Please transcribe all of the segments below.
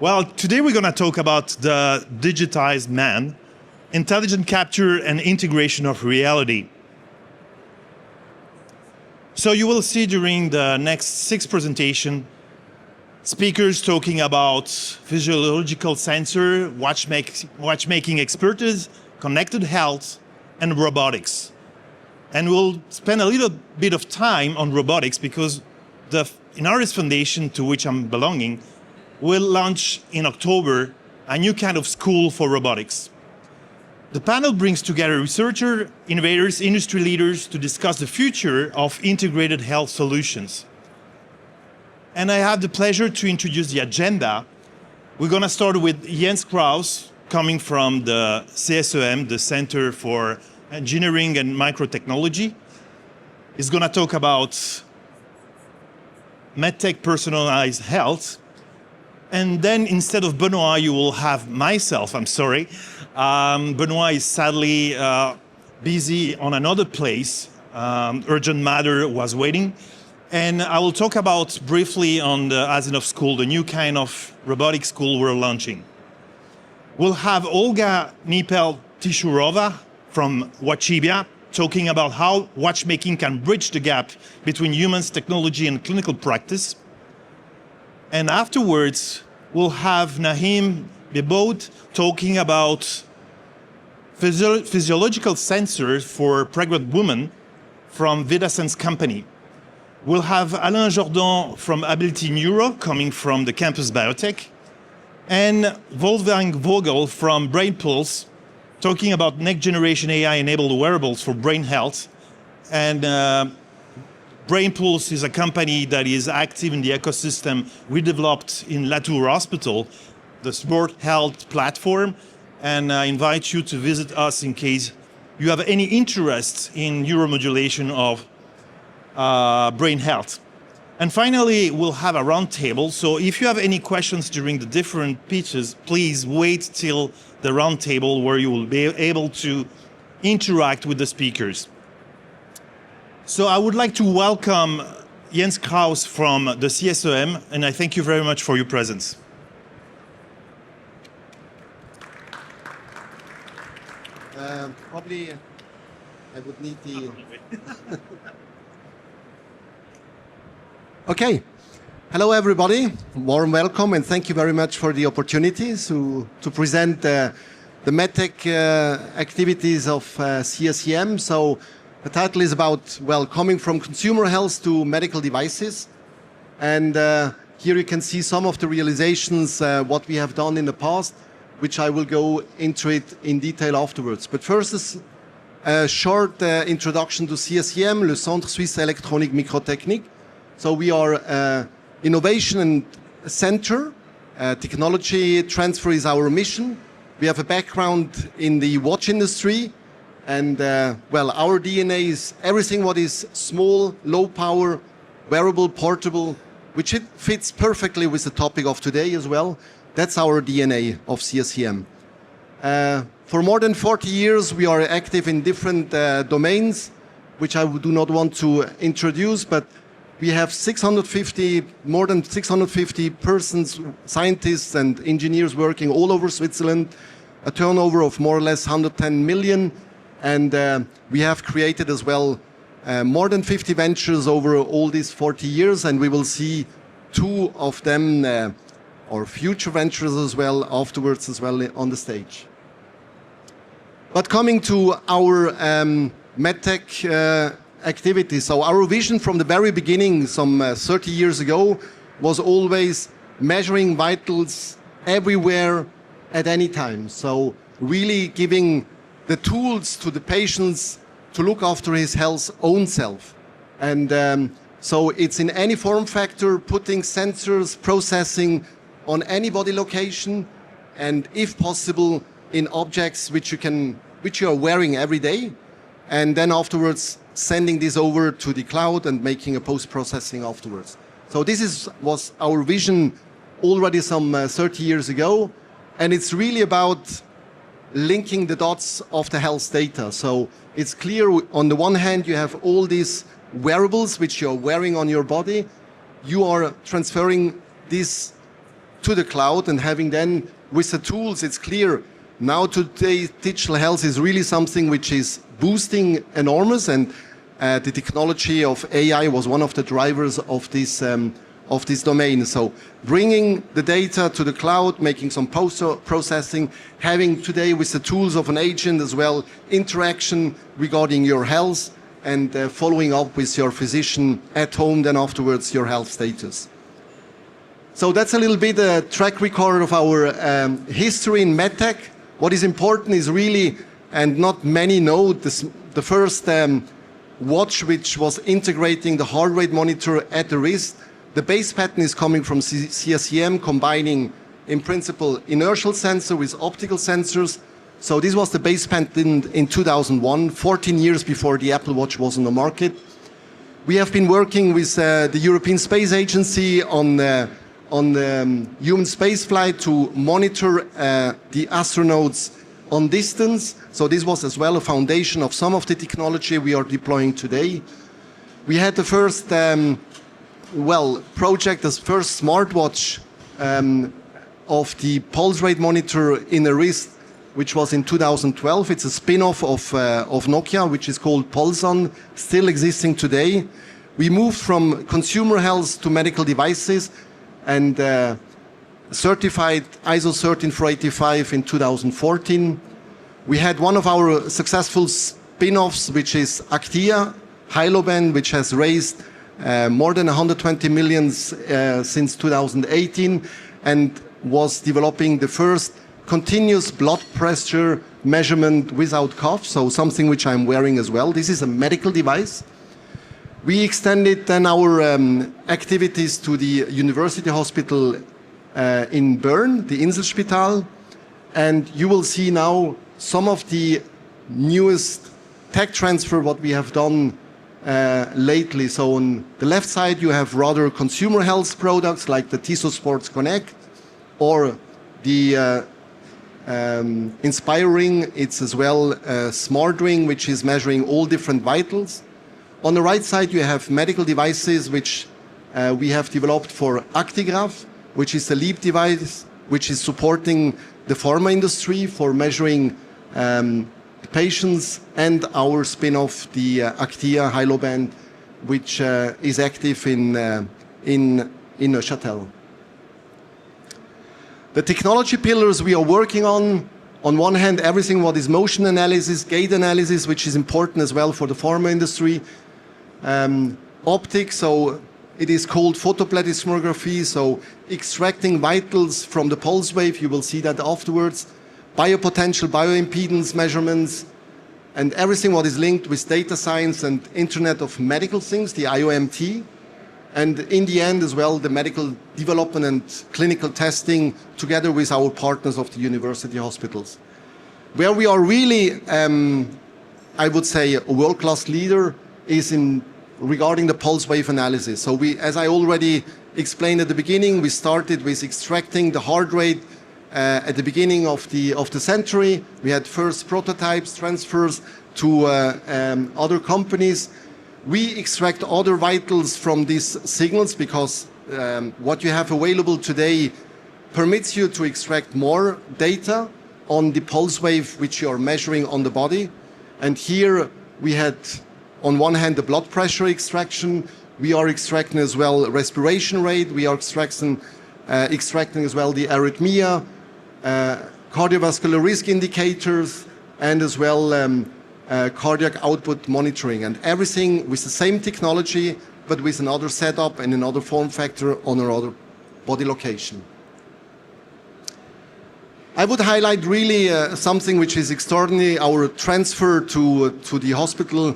Well, today we're going to talk about the digitized man, intelligent capture and integration of reality. So you will see during the next 6 presentations, speakers talking about physiological sensor, watchmaking expertise, connected health, and robotics. And we'll spend a little bit of time on robotics because the Inaris Foundation, to which I'm belonging, will launch in October a new kind of school for robotics. The panel brings together researchers, innovators, industry leaders to discuss the future of integrated health solutions. And I have the pleasure to introduce the agenda. We're going to start with Jens Kraus, coming from the CSEM, the Center for Engineering and Microtechnology. He's going to talk about medtech personalized health. And then instead of Benoît, you will have myself, I'm sorry. Benoît is sadly busy on another place. Urgent matter was waiting. And I will talk about briefly on the Asinov School, the new kind of robotic school we're launching. We'll have Olga Nipel-Tishurova from Watchibia talking about how watchmaking can bridge the gap between humans, technology, and clinical practice. And afterwards, we'll have Nahim Beboud talking about physiological sensors for pregnant women from Vidasense company. We'll have Alain Jordan from Ability Neuro coming from the Campus Biotech, and Wolfgang Vogel from Brain Pulse talking about next generation AI-enabled wearables for brain health. And Brain Pulse is a company that is active in the ecosystem we developed in Latour Hospital, the smart health platform. And I invite you to visit us in case you have any interest in neuromodulation of brain health. And finally, we'll have a roundtable. So if you have any questions during the different pitches, please wait till the roundtable where you will be able to interact with the speakers. So I would like to welcome Jens Kraus from the CSEM, and I thank you very much for your presence. Probably I would need the... Okay. Hello, everybody. Warm welcome, and thank you very much for the opportunity to present the medtech activities of CSEM. So the title is about, well, coming from consumer health to medical devices. And here you can see some of the realizations, what we have done in the past, which I will go into it in detail afterwards. But first is a short introduction to CSEM, le Centre Suisse Électronique Microtechnique. So we are an innovation center. Technology transfer is our mission. We have a background in the watch industry. And well, our DNA is everything what is small, low power, wearable, portable, which it fits perfectly with the topic of today as well. That's our DNA of CSEM. For more than 40 years, we are active in different domains, which I do not want to introduce, but we have more than 650 persons, scientists and engineers working all over Switzerland, a turnover of more or less 110 million. And we have created as well more than 50 ventures over all these 40 years, and we will see 2 of them, or future ventures as well, afterwards as well on the stage. But coming to our medtech activity, so our vision from the very beginning, some 30 years ago, was always measuring vitals everywhere at any time. So really giving the tools to the patients to look after his health own self. And so it's in any form factor, putting sensors, processing on any body location, and if possible, in objects which you are wearing every day, and then afterwards sending this over to the cloud and making a post-processing afterwards. So this was our vision already some 30 years ago, and it's really about linking the dots of the health data. So it's clear on the one hand you have all these wearables which you're wearing on your body. You are transferring this to the cloud, and having then with the tools, it's clear now today digital health is really something which is boosting enormous, and the technology of AI was one of the drivers of this domain. So bringing the data to the cloud, making some post-processing, having today with the tools of an agent as well, interaction regarding your health, and following up with your physician at home, then afterwards your health status. So that's a little bit a track record of our history in medtech. What is important is really, and not many know, the first watch which was integrating the heart rate monitor at the wrist. The base pattern is coming from CSEM, combining in principle inertial sensor with optical sensors. So this was the base pattern in 2001, 14 years before the Apple Watch was on the market. We have been working with the European Space Agency on human spaceflight to monitor the astronauts on distance. So this was as well a foundation of some of the technology we are deploying today. We had the first project, the first smartwatch of the pulse rate monitor in a wrist, which was in 2012. It's a spin-off of Nokia, which is called Pulson, still existing today. We moved from consumer health to medical devices, and certified ISO 13485 in 2014. We had one of our successful spin-offs, which is Actia, Hyloban, which has raised more than 120 million since 2018, and was developing the first continuous blood pressure measurement without cuff, so something which I'm wearing as well. This is a medical device. We extended then our activities to the University Hospital in Bern, the Inselspital, and you will see now some of the newest tech transfer what we have done lately. So on the left side you have rather consumer health products like the Tissot Sports Connect or the Inspiring. It's as well a smart ring which is measuring all different vitals. On the right side you have medical devices which we have developed for Actigraph, which is a leap device which is supporting the pharma industry for measuring patients, and our spin-off, the Actia Hyloban, which is active in Neuchâtel. The technology pillars we are working on one hand, everything what is motion analysis, gait analysis, which is important as well for the pharma industry. Optics, so it is called photoplethysmography, so extracting vitals from the pulse wave, you will see that afterwards. Biopotential, bioimpedance measurements, and everything what is linked with data science and Internet of Medical Things, the IoMT. And in the end as well, the medical development and clinical testing together with our partners of the university hospitals. Where we are really, I would say, a world-class leader is in regarding the pulse wave analysis. So we, as I already explained at the beginning, we started with extracting the heart rate at the beginning of the century. We had first prototypes, transfers to other companies. We extract other vitals from these signals because what you have available today permits you to extract more data on the pulse wave which you are measuring on the body. And here we had on one hand the blood pressure extraction, we are extracting as well respiration rate, we are extracting as well the arrhythmia, cardiovascular risk indicators, and as well cardiac output monitoring, and everything with the same technology but with another setup and another form factor on another body location. I would highlight really something which is extraordinary, our transfer to the hospital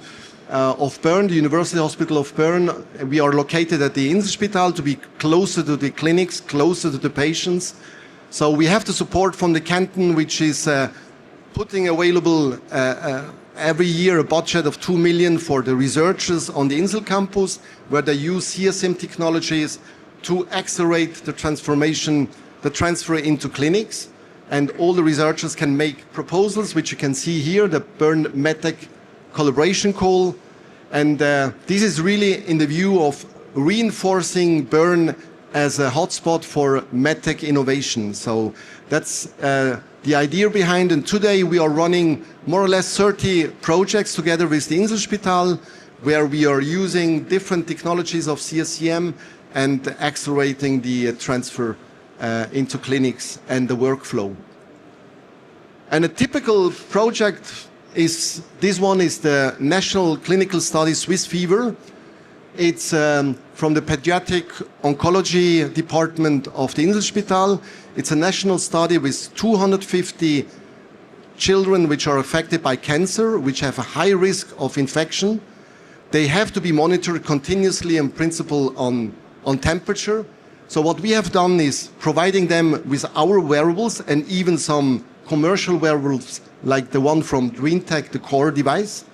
of Bern, the University Hospital of Bern. We are located at the Inselspital to be closer to the clinics, closer to the patients. So we have the support from the canton, which is putting available every year a budget of 2 million for the researchers on the Insel campus, where they use CSM technologies to accelerate the transformation, the transfer into clinics. And all the researchers can make proposals, which you can see here, the Bern medtech collaboration call. And this is really in the view of reinforcing Bern as a hotspot for medtech innovation. So that's the idea behind, and today we are running more or less 30 projects together with the Inselspital, where we are using different technologies of CSCM and accelerating the transfer into clinics and the workflow. And a typical project is, this one is the National Clinical Study Swiss Fever. It's from the Pediatric Oncology Department of the Inselspital. It's a national study with 250 children which are affected by cancer, which have a high risk of infection. They have to be monitored continuously, in principle, on temperature. So what we have done is providing them with our wearables and even some commercial wearables like the one from Greentech, the core device,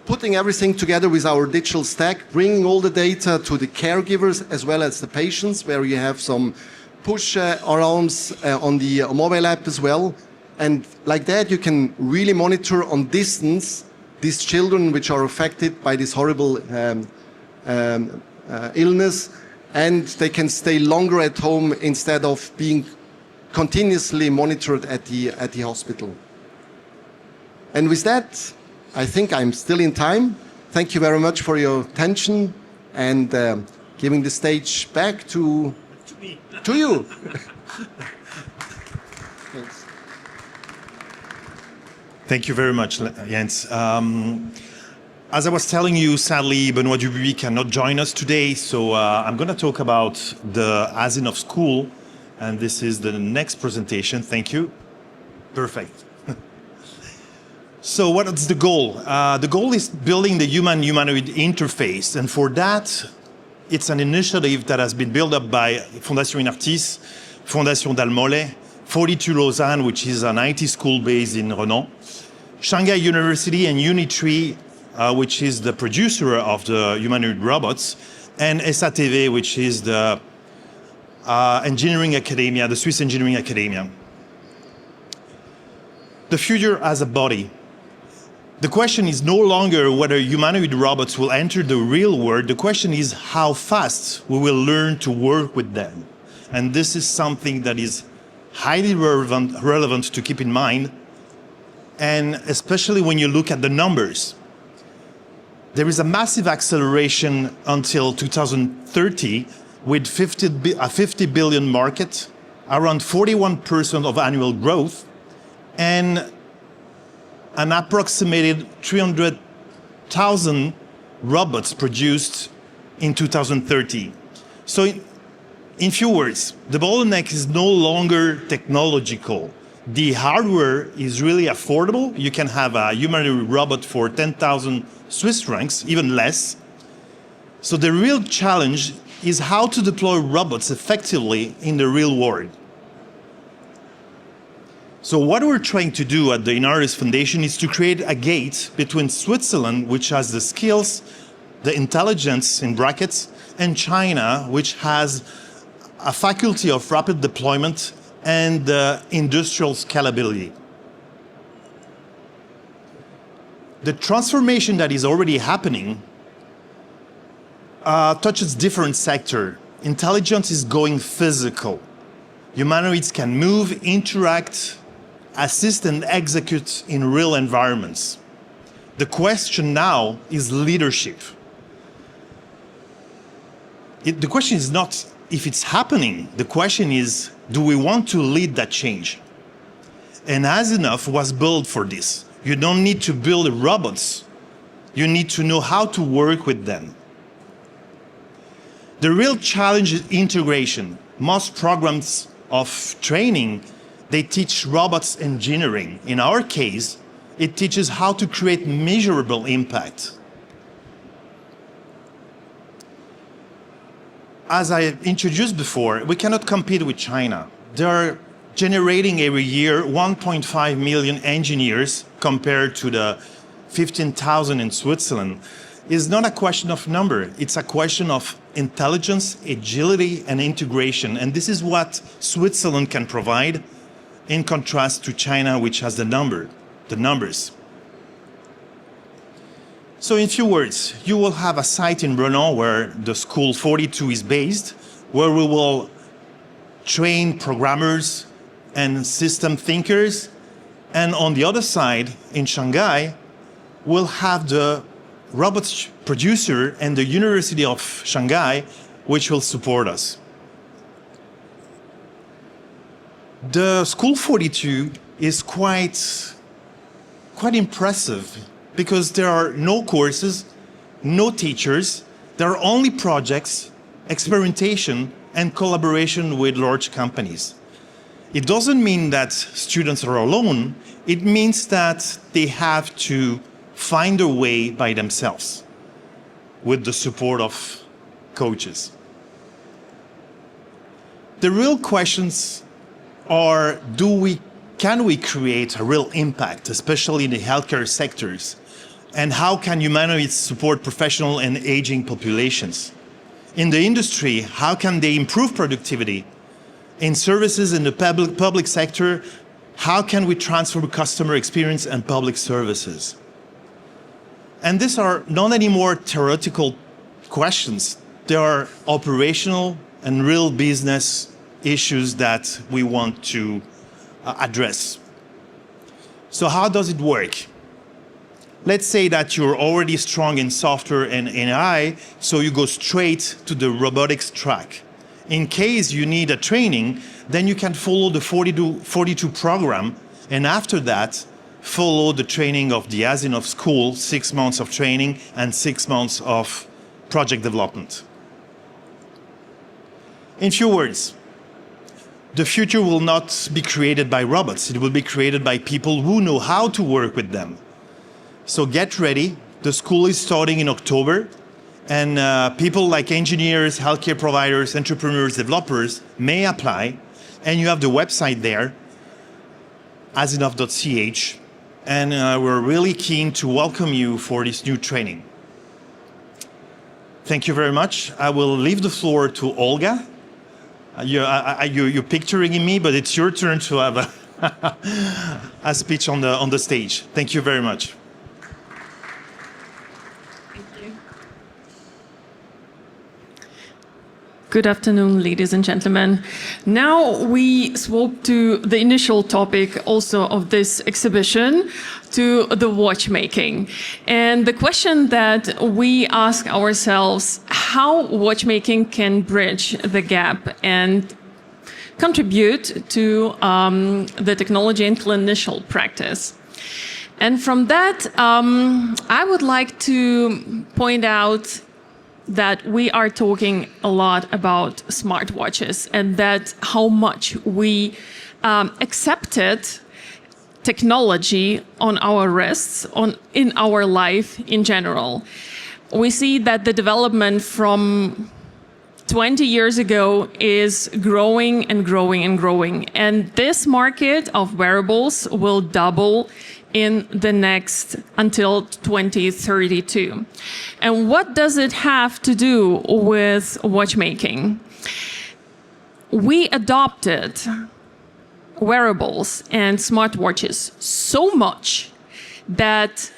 putting everything together with our digital stack, bringing all the data to the caregivers as well as the patients, where you have some push alarms on the mobile app as well. And like that, you can really monitor on distance these children which are affected by this horrible illness, and they can stay longer at home instead of being continuously monitored at the hospital. And with that, I think I'm still in time. Thank you very much for your attention, and giving the stage back to you. Thanks. Thank you very much, Jens. As I was telling you, sadly, Benoît Dubuis cannot join us today, so I'm going to talk about the Asinov School, and this is the next presentation. Thank you. Perfect. So what is the goal? The goal is building the human-humanoid interface, and for that, it's an initiative that has been built up by Fondation Inartis, Fondation Dalmollet, 42 Lausanne, which is an IT school based in Renan, Shanghai University and Unitree, which is the producer of the humanoid robots, and SATW, which is the engineering academia, the Swiss engineering academia. The future as a body. The question is no longer whether humanoid robots will enter the real world. The question is how fast we will learn to work with them. And this is something that is highly relevant to keep in mind, and especially when you look at the numbers. There is a massive acceleration until 2030 with a 50 billion market, around 41% of annual growth, and an approximated 300,000 robots produced in 2030. So in few words, the bottleneck is no longer technological. The hardware is really affordable. You can have a humanoid robot for 10,000 Swiss francs, even less. So the real challenge is how to deploy robots effectively in the real world. So what we're trying to do at the Inartis Foundation is to create a gate between Switzerland, which has the skills, the intelligence in brackets, and China, which has a faculty of rapid deployment and industrial scalability. The transformation that is already happening touches different sectors. Intelligence is going physical. Humanoids can move, interact, assist, and execute in real environments. The question now is leadership. The question is not if it's happening. The question is, do we want to lead that change? And Asinov was built for this. You don't need to build robots. You need to know how to work with them. The real challenge is integration. Most programs of training, they teach robots engineering. In our case, it teaches how to create measurable impact. As I introduced before, we cannot compete with China. They are generating every year 1.5 million engineers compared to the 15,000 in Switzerland. It's not a question of number, it's a question of intelligence, agility, and integration. And this is what Switzerland can provide in contrast to China, which has the numbers. So in few words, you will have a site in Renan where the school 42 is based, where we will train programmers and system thinkers. And on the other side, in Shanghai, we'll have the robots producer and the University of Shanghai, which will support us. The School 42 is quite impressive because there are no courses, no teachers, there are only projects, experimentation, and collaboration with large companies. It doesn't mean that students are alone, it means that they have to find their way by themselves with the support of coaches. The real questions are, can we create a real impact, especially in the healthcare sectors? And how can humanoids support professional and aging populations? In the industry, how can they improve productivity? In services in the public sector, how can we transform customer experience and public services? And these are not anymore theoretical questions. They are operational and real business issues that we want to address. So how does it work? Let's say that you're already strong in software and AI, so you go straight to the robotics track. In case you need a training, then you can follow the 42 program, and after that, follow the training of the Asinov School, 6 months of training and 6 months of project development. In few words, the future will not be created by robots. It will be created by people who know how to work with them. So get ready. The school is starting in October, and people like engineers, healthcare providers, entrepreneurs, developers may apply. And you have the website there, asinov.ch, and we're really keen to welcome you for this new training. Thank you very much. I will leave the floor to Olga. You're picturing me, but it's your turn to have a speech on the stage. Thank you very much. Good afternoon, ladies and gentlemen. Now we swap to the initial topic also of this exhibition, to the watchmaking. And the question that we ask ourselves, how watchmaking can bridge the gap and contribute to the technology and clinician practice. And from that, I would like to point out that we are talking a lot about smartwatches, and that how much we accepted technology on our wrists, in our life in general. We see that the development from 20 years ago is growing and growing and growing. And this market of wearables will double in the next until 2032. And what does it have to do with watchmaking? We adopted wearables and smartwatches so much that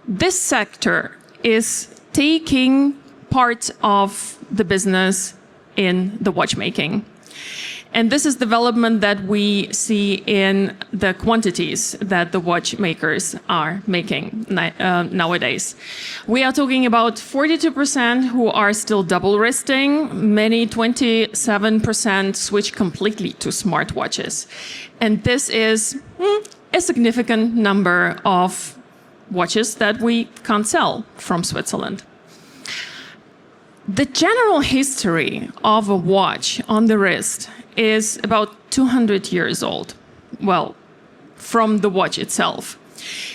this sector is taking part of the business in the watchmaking. And this is development that we see in the quantities that the watchmakers are making nowadays. We are talking about 42% who are still double wristing, many 27% switch completely to smartwatches. And this is a significant number of watches that we can't sell from Switzerland. The general history of a watch on the wrist is about 200 years old. Well, from the watch itself.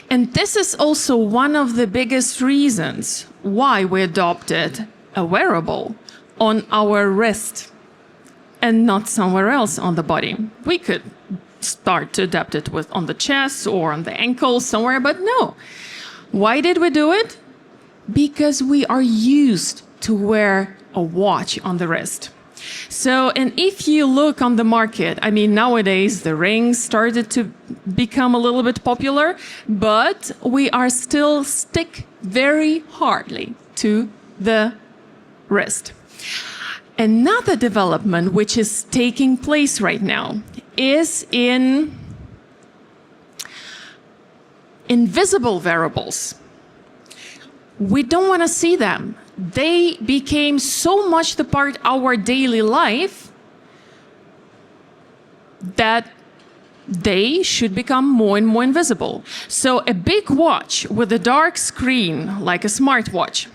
And this is also one of the biggest reasons why we adopted a wearable on our wrist and not somewhere else on the body. We could start to adapt it on the chest or on the ankle somewhere, but no. Why did we do it? Because we are used to wear a watch on the wrist. So, and if you look on the market, I mean, nowadays the rings started to become a little bit popular, but we are still stick very hardly to the wrist. Another development which is taking place right now is in invisible wearables. We don't want to see them. They became so much the part of our daily life that they should become more and more invisible. So a big watch with a dark screen, like a smartwatch,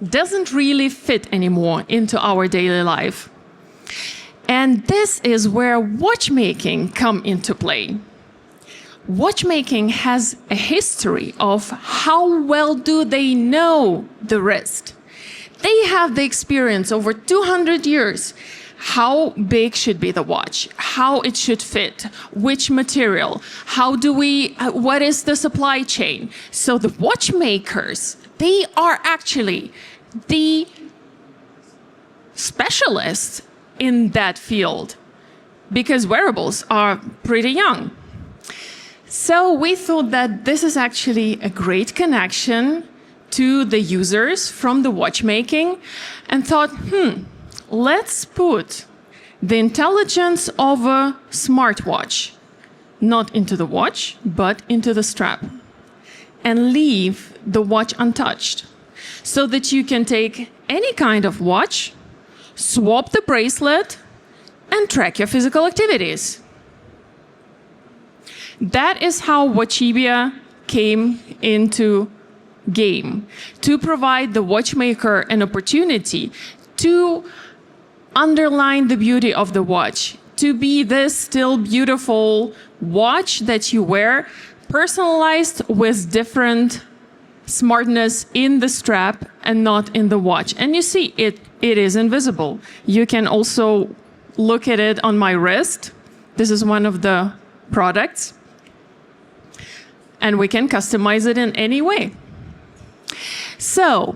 doesn't really fit anymore into our daily life. And this is where watchmaking come into play. Watchmaking has a history of how well do they know the wrist. They have the experience over 200 years. How big should be the watch? How it should fit? Which material? How do we, what is the supply chain? So the watchmakers, they are actually the specialists in that field because wearables are pretty young. So we thought that this is actually a great connection to the users from the watchmaking and thought, let's put the intelligence of a smartwatch not into the watch, but into the strap and leave the watch untouched so that you can take any kind of watch, swap the bracelet, and track your physical activities. That is how Watchibia came into game, to provide the watchmaker an opportunity to underline the beauty of the watch, to be this still beautiful watch that you wear, personalized with different smartness in the strap and not in the watch. And you see, it is invisible. You can also look at it on my wrist. This is one of the products. And we can customize it in any way. So,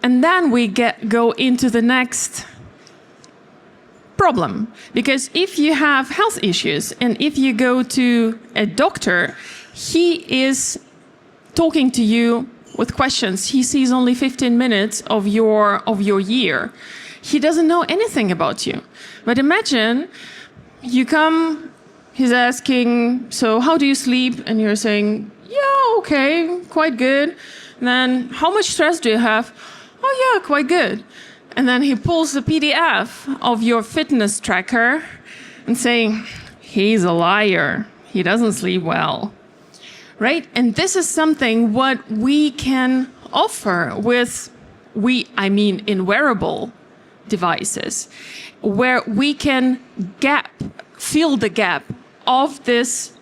and then we go into the next problem. Because if you have health issues and if you go to a doctor, he is talking to you with questions. He sees only 15 minutes of your year. He doesn't know anything about you. But imagine you come, he's asking, so how do you sleep? And you're saying, yeah, okay, quite good. And then, how much stress do you have? Oh yeah, quite good. And then he pulls the PDF of your fitness tracker and saying, he's a liar. He doesn't sleep well. Right? And this is something what we can offer with, in wearable devices, where we can fill the gap of this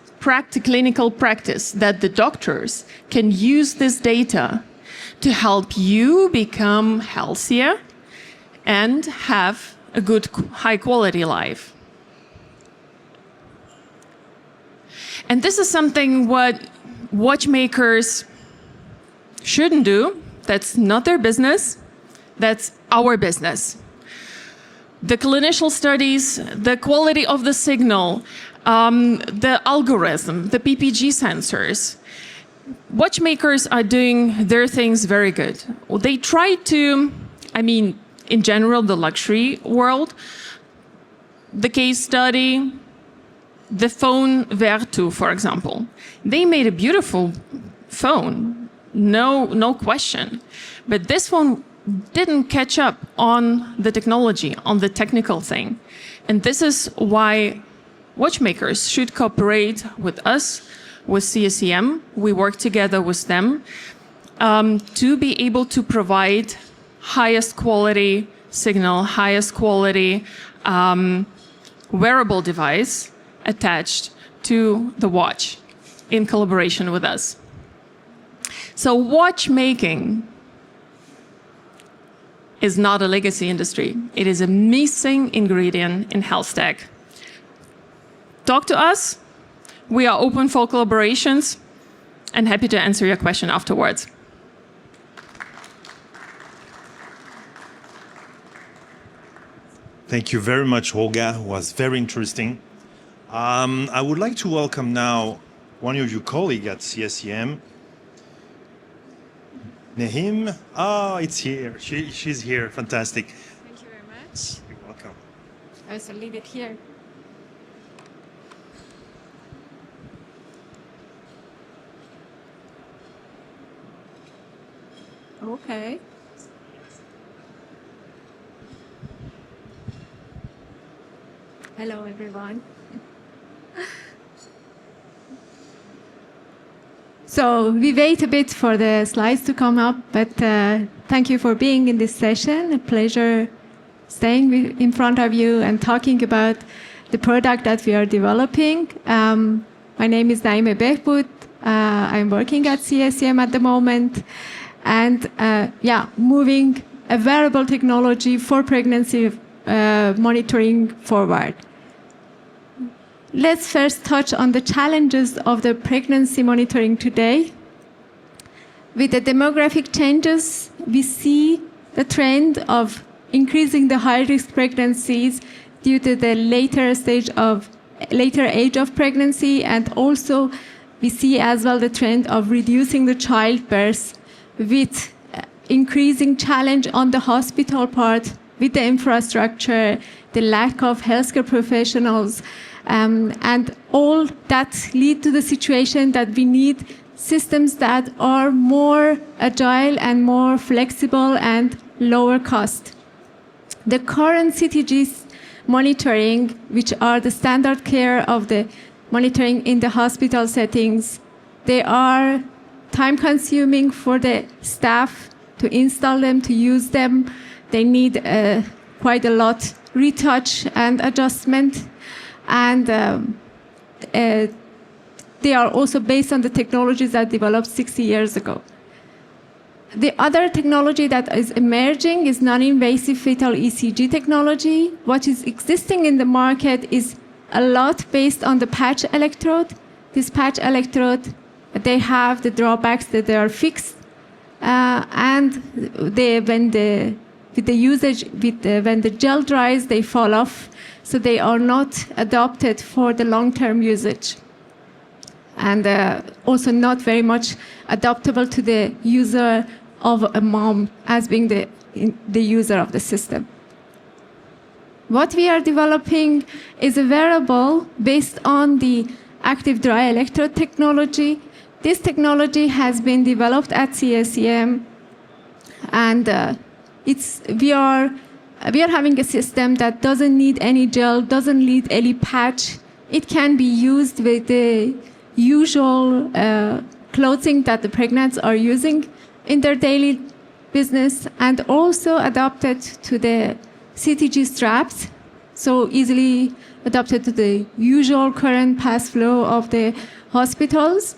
clinical practice that the doctors can use this data to help you become healthier and have a good, high-quality life. And this is something what watchmakers shouldn't do. That's not their business. That's our business. The clinical studies, the quality of the signal, the algorithm, the PPG sensors. Watchmakers are doing their things very good. They try to, in general, the luxury world, the case study, the phone Vertu, for example. They made a beautiful phone, no question. But this phone didn't catch up on the technology, on the technical thing. And this is why watchmakers should cooperate with us, with CSEM. We work together with them to be able to provide highest quality signal, highest quality wearable device attached to the watch in collaboration with us. So watchmaking is not a legacy industry. It is a missing ingredient in health tech. Talk to us. We are open for collaborations and happy to answer your question afterwards. Thank you very much, Olga. It was very interesting. I would like to welcome now one of your colleagues at CSEM, Nehim. Oh, it's here. She's here. Fantastic. Thank you very much. I shall leave it here. Okay. Hello, everyone. So we wait a bit for the slides to come up, but thank you for being in this session. A pleasure staying in front of you and talking about the product that we are developing. My name is Naime Behbud. I'm working at CSEM at the moment, and moving a wearable technology for pregnancy monitoring forward. Let's first touch on the challenges of the pregnancy monitoring today. With the demographic changes, we see the trend of increasing the high-risk pregnancies due to the later age of pregnancy, and also we see as well the trend of reducing the childbirth with increasing challenge on the hospital part with the infrastructure, the lack of healthcare professionals, and all that lead to the situation that we need systems that are more agile and more flexible and lower cost. The current CTGs monitoring, which are the standard care of the monitoring in the hospital settings, they are time-consuming for the staff to install them, to use them. They need quite a lot retouch and adjustment, and they are also based on the technologies that developed 60 years ago. The other technology that is emerging is non-invasive fetal ECG technology. What is existing in the market is a lot based on the patch electrode. This patch electrode, they have the drawbacks that they are fixed, and when the gel dries, they fall off, so they are not adapted for the long-term usage, and also not very much adaptable to the user of a mom as being the user of the system. What we are developing is a wearable based on the active dry electrode technology. This technology has been developed at CSEM, and we are having a system that doesn't need any gel, doesn't need any patch. It can be used with the usual clothing that the pregnants are using in their daily business, and also adapted to the CTG straps, so easily adapted to the usual current pass flow of the hospitals.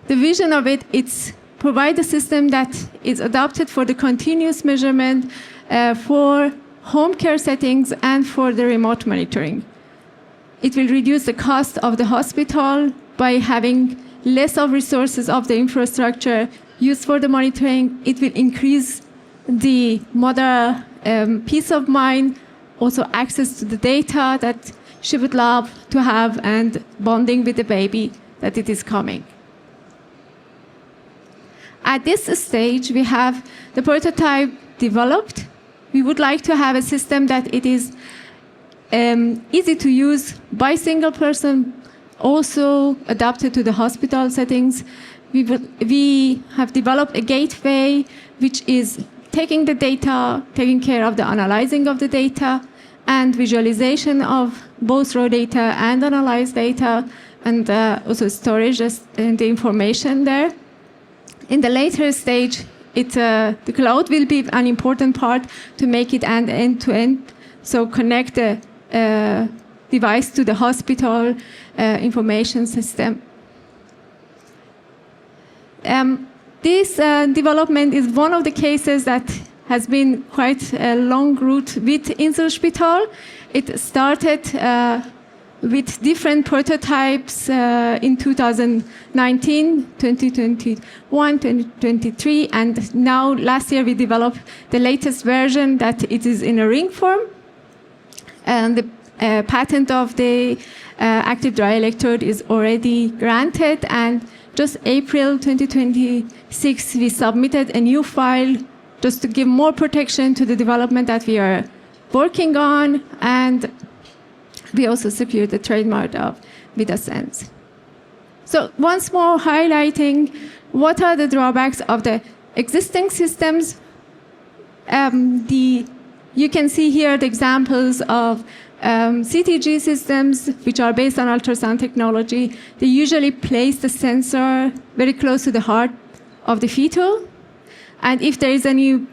The vision of it is provide a system that is adapted for the continuous measurement for home care settings and for the remote monitoring. It will reduce the cost of the hospital by having less of resources of the infrastructure used for the monitoring. It will increase the mother peace of mind, also access to the data that she would love to have, and bonding with the baby that it is coming. At this stage, we have the prototype developed. We would like to have a system that it is easy to use by single person, also adapted to the hospital settings. We have developed a gateway which is taking the data, taking care of the analyzing of the data, and visualization of both raw data and analyzed data, and also storage and the information there. In the later stage, the cloud will be an important part to make it end-to-end, so connect the device to the hospital information system. This development is one of the cases that has been quite a long route with Inselspital. It started with different prototypes in 2019, 2021, 2023, and now last year we developed the latest version that it is in a ring form. And the patent of the active dry electrode is already granted, and just April 2026 we submitted a new file just to give more protection to the development that we are working on, and we also secured the trademark of VidaSense. So once more highlighting what are the drawbacks of the existing systems. You can see here the examples of CTG systems, which are based on ultrasound technology. They usually place the sensor very close to the heart of the fetal. And if there is any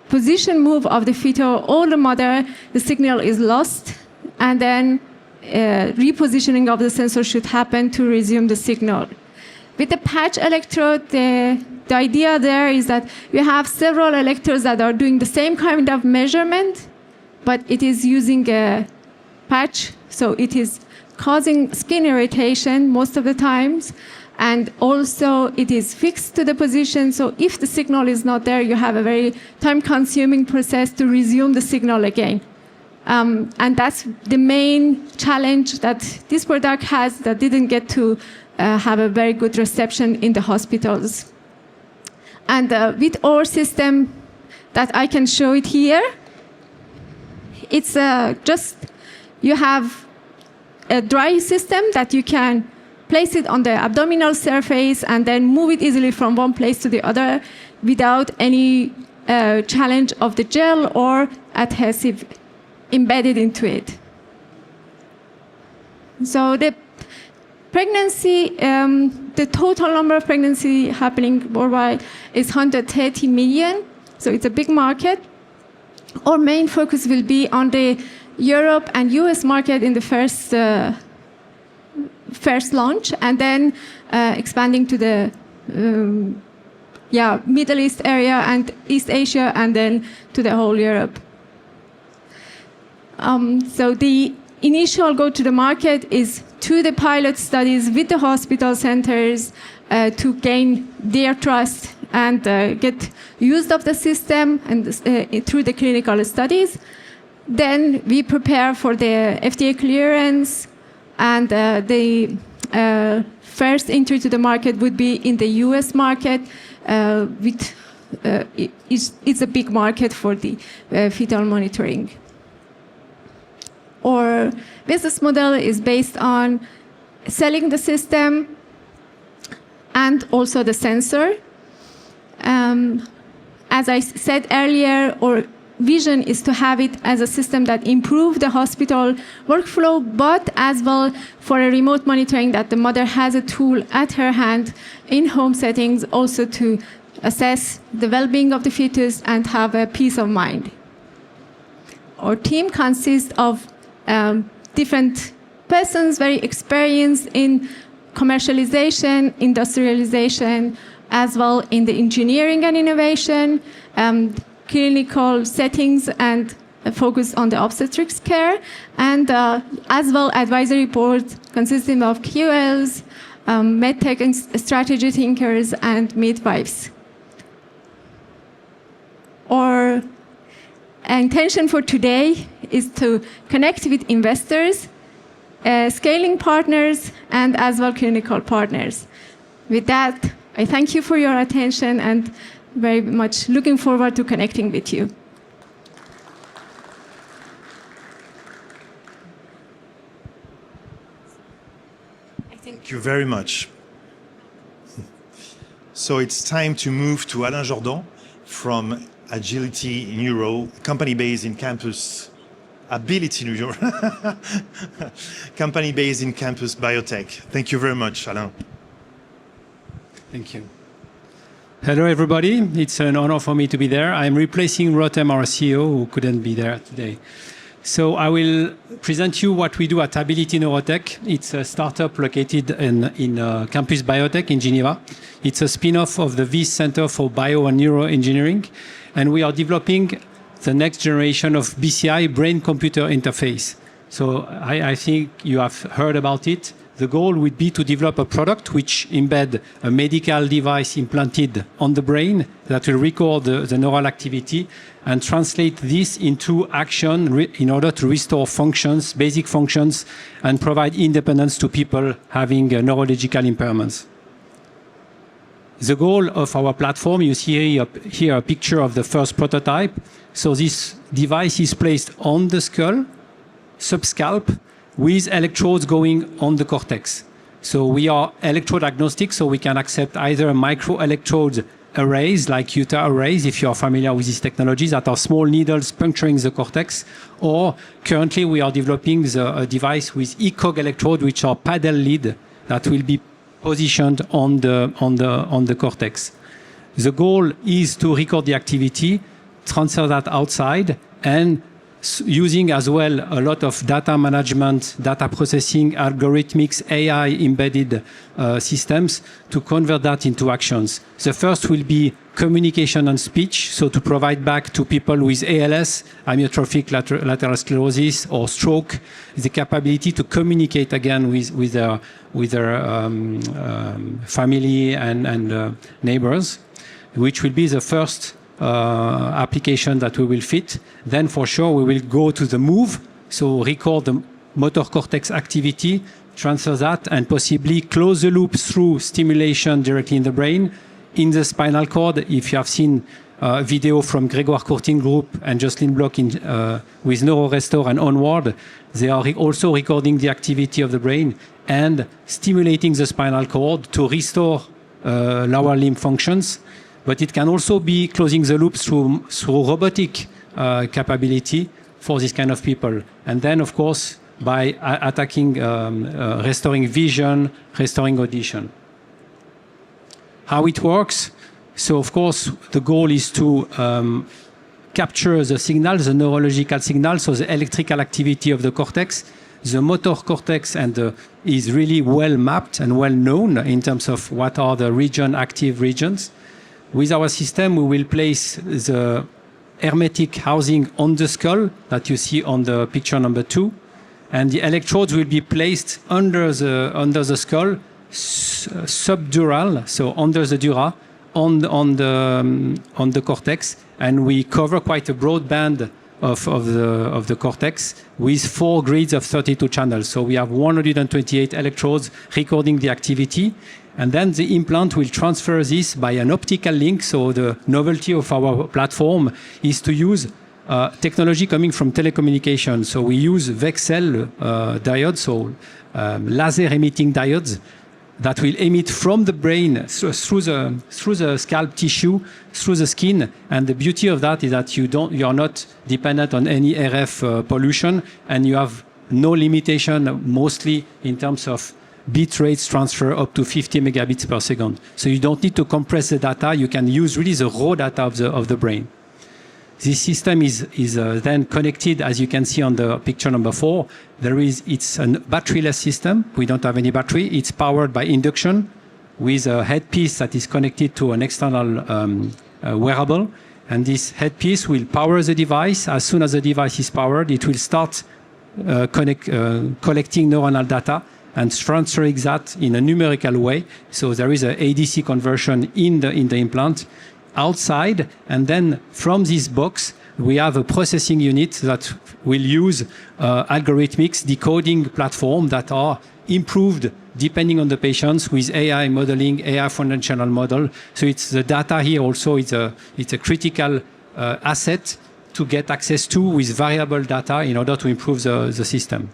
position move of the fetal or the mother, the signal is lost. And then repositioning of the sensor should happen to resume the signal. With the patch electrode, the idea there is that you have several electrodes that are doing the same kind of measurement, but it is using a patch, so it is causing skin irritation most of the times, and also it is fixed to the position, so if the signal is not there, you have a very time-consuming process to resume the signal again. And that's the main challenge that this product has that didn't get to have a very good reception in the hospitals. And with our system, that I can show it here, it's just, you have a dry system that you can place it on the abdominal surface and then move it easily from one place to the other without any challenge of the gel or adhesive embedded into it. So the pregnancy, the total number of pregnancy happening worldwide is 130 million, so it's a big market. Our main focus will be on the Europe and US market in the first launch, and then expanding to the Middle East area and East Asia, and then to the whole Europe. So the initial go to the market is to the pilot studies with the hospital centers to gain their trust and get used of the system and through the clinical studies. Then we prepare for the FDA clearance, and the first entry to the market would be in the US market. It's a big market for the fetal monitoring. Our business model is based on selling the system and also the sensor. As I said earlier, our vision is to have it as a system that improves the hospital workflow, but as well for a remote monitoring, that the mother has a tool at her hand in home settings also to assess the well-being of the fetus and have a peace of mind. Our team consists of different persons very experienced in commercialization, industrialization, as well in the engineering and innovation, clinical settings, and focus on the obstetrics care, and as well advisory boards consisting of QLs, medtech and strategy thinkers, and midwives. Our intention for today is to connect with investors, scaling partners, and as well clinical partners. With that, I thank you for your attention and very much looking forward to connecting with you. Thank you very much. So it's time to move to Alain Jordan from Agility Neuro, company based in campus, Ability Neuro, company based in campus biotech. Thank you very much, Alain. Thank you. Hello, everybody. It's an honor for me to be there. I'm replacing Rotem, our CEO, who couldn't be there today. So I will present you what we do at Ability Neurotech. It's a startup located in Campus Biotech in Geneva. It's a spin-off of the VIS Center for Bio and Neuroengineering. And we are developing the next generation of BCI, brain-computer interface. So I think you have heard about it. The goal would be to develop a product which embed a medical device implanted on the brain that will record the neural activity and translate this into action in order to restore functions, basic functions, and provide independence to people having neurological impairments. The goal of our platform, you see here a picture of the first prototype. So this device is placed on the skull, subscalp, with electrodes going on the cortex. So we are electrode agnostic, so we can accept either microelectrode arrays like Utah arrays, if you are familiar with these technologies, that are small needles puncturing the cortex, or currently we are developing a device with ECOG electrode, which are paddle lead that will be positioned on the cortex. The goal is to record the activity, transfer that outside, and using as well a lot of data management, data processing, algorithmics, AI embedded systems to convert that into actions. The first will be communication and speech, so to provide back to people with ALS, amyotrophic lateral sclerosis, or stroke, the capability to communicate again with their family and neighbors, which will be the first application that we will fit. Then for sure we will go to the move, so record the motor cortex activity, transfer that, and possibly close the loop through stimulation directly in the brain, in the spinal cord. If you have seen video from Grégoire Courtine Group and Jocelyn Bloch with NeuroRestore and Onward, they are also recording the activity of the brain and stimulating the spinal cord to restore lower limb functions. But it can also be closing the loop through robotic capability for this kind of people. And then, of course, by attacking, restoring vision, restoring audition. How it works? So, of course, the goal is to capture the signal, the neurological signal, so the electrical activity of the cortex. The motor cortex is really well mapped and well known in terms of what are the active regions. With our system, we will place the hermetic housing on the skull that you see on the picture number 2, and the electrodes will be placed under the skull, subdural, so under the dura, on the cortex, and we cover quite a broad band of the cortex with 4 grids of 32 channels. So we have 128 electrodes recording the activity. And then the implant will transfer this by an optical link. So the novelty of our platform is to use technology coming from telecommunications. So we use VEXEL diodes, so laser emitting diodes that will emit from the brain through the scalp tissue, through the skin. And the beauty of that is that you are not dependent on any RF pollution, and you have no limitation, mostly in terms of bit rates transfer up to 50 megabits per second. So you don't need to compress the data. You can use really the raw data of the brain. This system is then connected, as you can see on the picture number 4. It's a batteryless system. We don't have any battery. It's powered by induction with a headpiece that is connected to an external wearable. And this headpiece will power the device. As soon as the device is powered, it will start collecting neuronal data and transferring that in a numerical way. So there is an ADC conversion in the implant outside, and then from this box we have a processing unit that will use algorithmics decoding platform that are improved depending on the patients with AI modeling, AI foundational model. So it's the data here also, it's a critical asset to get access to with variable data in order to improve the system.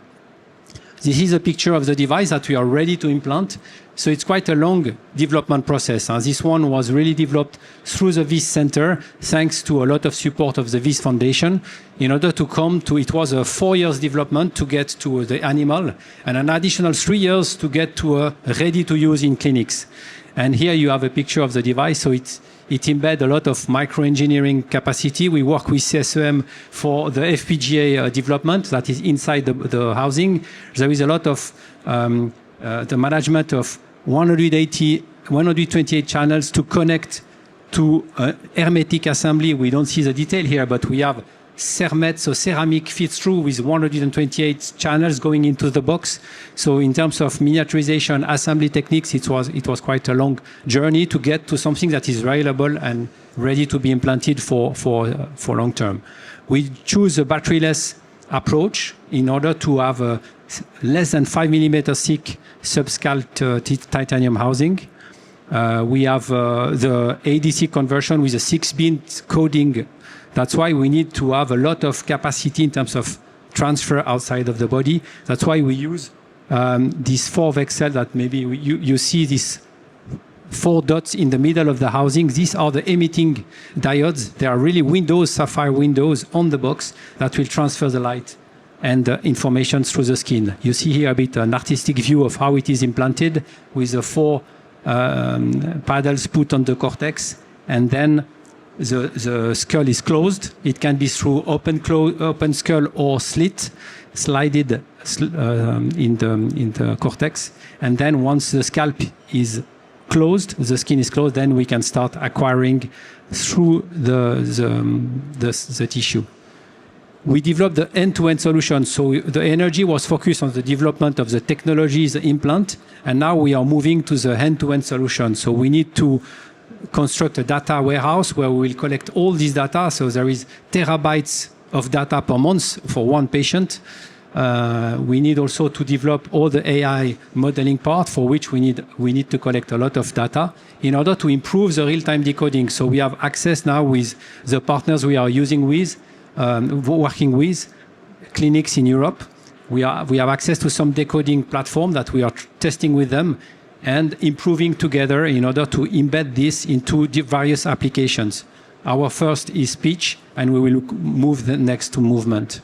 This is a picture of the device that we are ready to implant. So it's quite a long development process. This one was really developed through the VIS Center, thanks to a lot of support of the VIS Foundation, in order to come to, it was a 4 years development to get to the animal, and an additional 3 years to get to a ready to use in clinics. And here you have a picture of the device. So it embeds a lot of microengineering capacity. We work with CSEM for the FPGA development that is inside the housing. There is a lot of the management of 128 channels to connect to hermetic assembly. We don't see the detail here, but we have cermet, so ceramic fits through with 128 channels going into the box. So in terms of miniaturization assembly techniques, it was quite a long journey to get to something that is reliable and ready to be implanted for long term. We choose a batteryless approach in order to have a less than 5 millimeter thick subscalped titanium housing. We have the ADC conversion with a 6-bit coding. That's why we need to have a lot of capacity in terms of transfer outside of the body. That's why we use these 4 VXL that maybe you see these 4 dots in the middle of the housing. These are the emitting diodes. They are really windows, sapphire windows on the box that will transfer the light and information through the skin. You see here a bit an artistic view of how it is implanted with the 4 paddles put on the cortex, and then the skull is closed. It can be through open skull or slided in the cortex. And then once the scalp is closed, the skin is closed, then we can start acquiring through the tissue. We developed the end-to-end solution. So the energy was focused on the development of the technology, the implant, and now we are moving to the end-to-end solution. So we need to construct a data warehouse where we will collect all this data. So there is terabytes of data per month for one patient. We need also to develop all the AI modeling part, for which we need to collect a lot of data in order to improve the real-time decoding. So we have access now with the partners we are working with clinics in Europe. We have access to some decoding platform that we are testing with them and improving together in order to embed this into various applications. Our first is speech, and we will move the next to movement.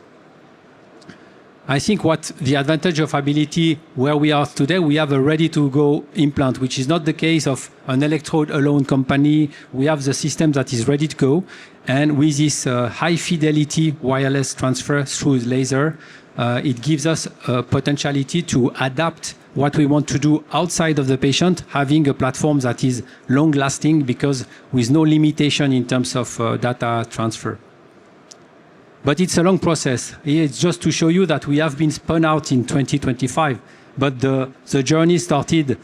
I think what the advantage of Ability, where we are today, we have a ready-to-go implant, which is not the case of an electrode-alone company. We have the system that is ready to go. And with this high-fidelity wireless transfer through laser, it gives us a potentiality to adapt what we want to do outside of the patient, having a platform that is long-lasting because with no limitation in terms of data transfer. But it's a long process. It's just to show you that we have been spun out in 2025, but the journey started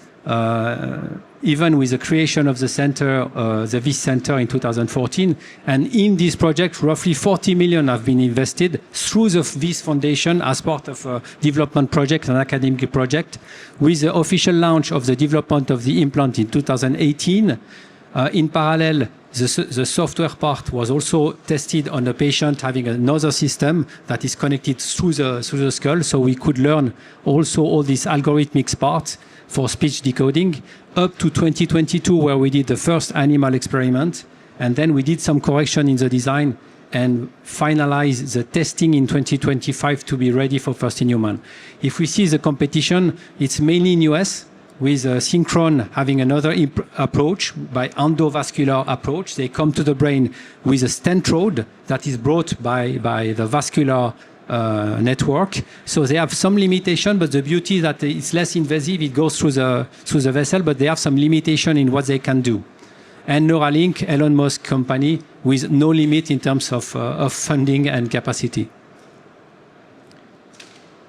even with the creation of the center, the VIS Center in 2014. And in this project, roughly 40 million have been invested through the VIS Foundation as part of a development project, an academic project, with the official launch of the development of the implant in 2018. In parallel, the software part was also tested on a patient having another system that is connected through the skull, so we could learn also all these algorithmic parts for speech decoding, up to 2022, where we did the first animal experiment, and then we did some correction in the design and finalize the testing in 2025 to be ready for first in human. If we see the competition, it's mainly in US, with Synchron having another approach by endovascular approach. They come to the brain with a stent rod that is brought by the vascular network. So they have some limitation, but the beauty is that it's less invasive. It goes through the vessel, but they have some limitation in what they can do. And Neuralink, Elon Musk company, with no limit in terms of funding and capacity.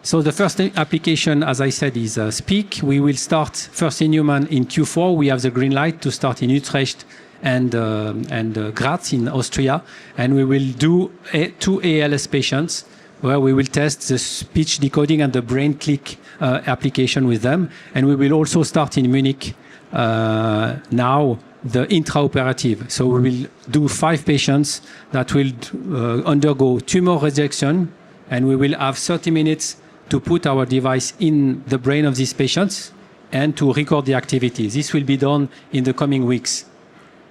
So the first application, as I said, is Speak. We will start first in human in Q4. We have the green light to start in Utrecht and Graz in Austria. And we will do 2 ALS patients where we will test the speech decoding and the brain click application with them. And we will also start in Munich now the intraoperative. So we will do 5 patients that will undergo tumor resection, and we will have 30 minutes to put our device in the brain of these patients and to record the activity. This will be done in the coming weeks.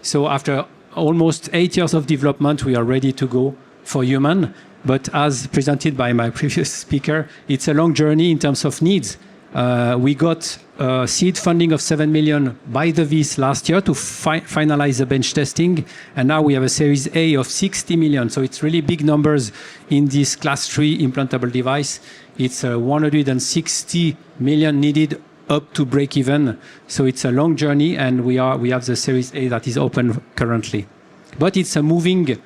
So after almost 8 years of development, we are ready to go for human. But as presented by my previous speaker, it's a long journey in terms of needs. We got seed funding of 7 million by the VIS last year to finalize the bench testing. And now we have a Series A of 60 million. So it's really big numbers in this class 3 implantable device. It's 160 million needed up to break even. So it's a long journey, and we have the Series A that is open currently. But it's a moving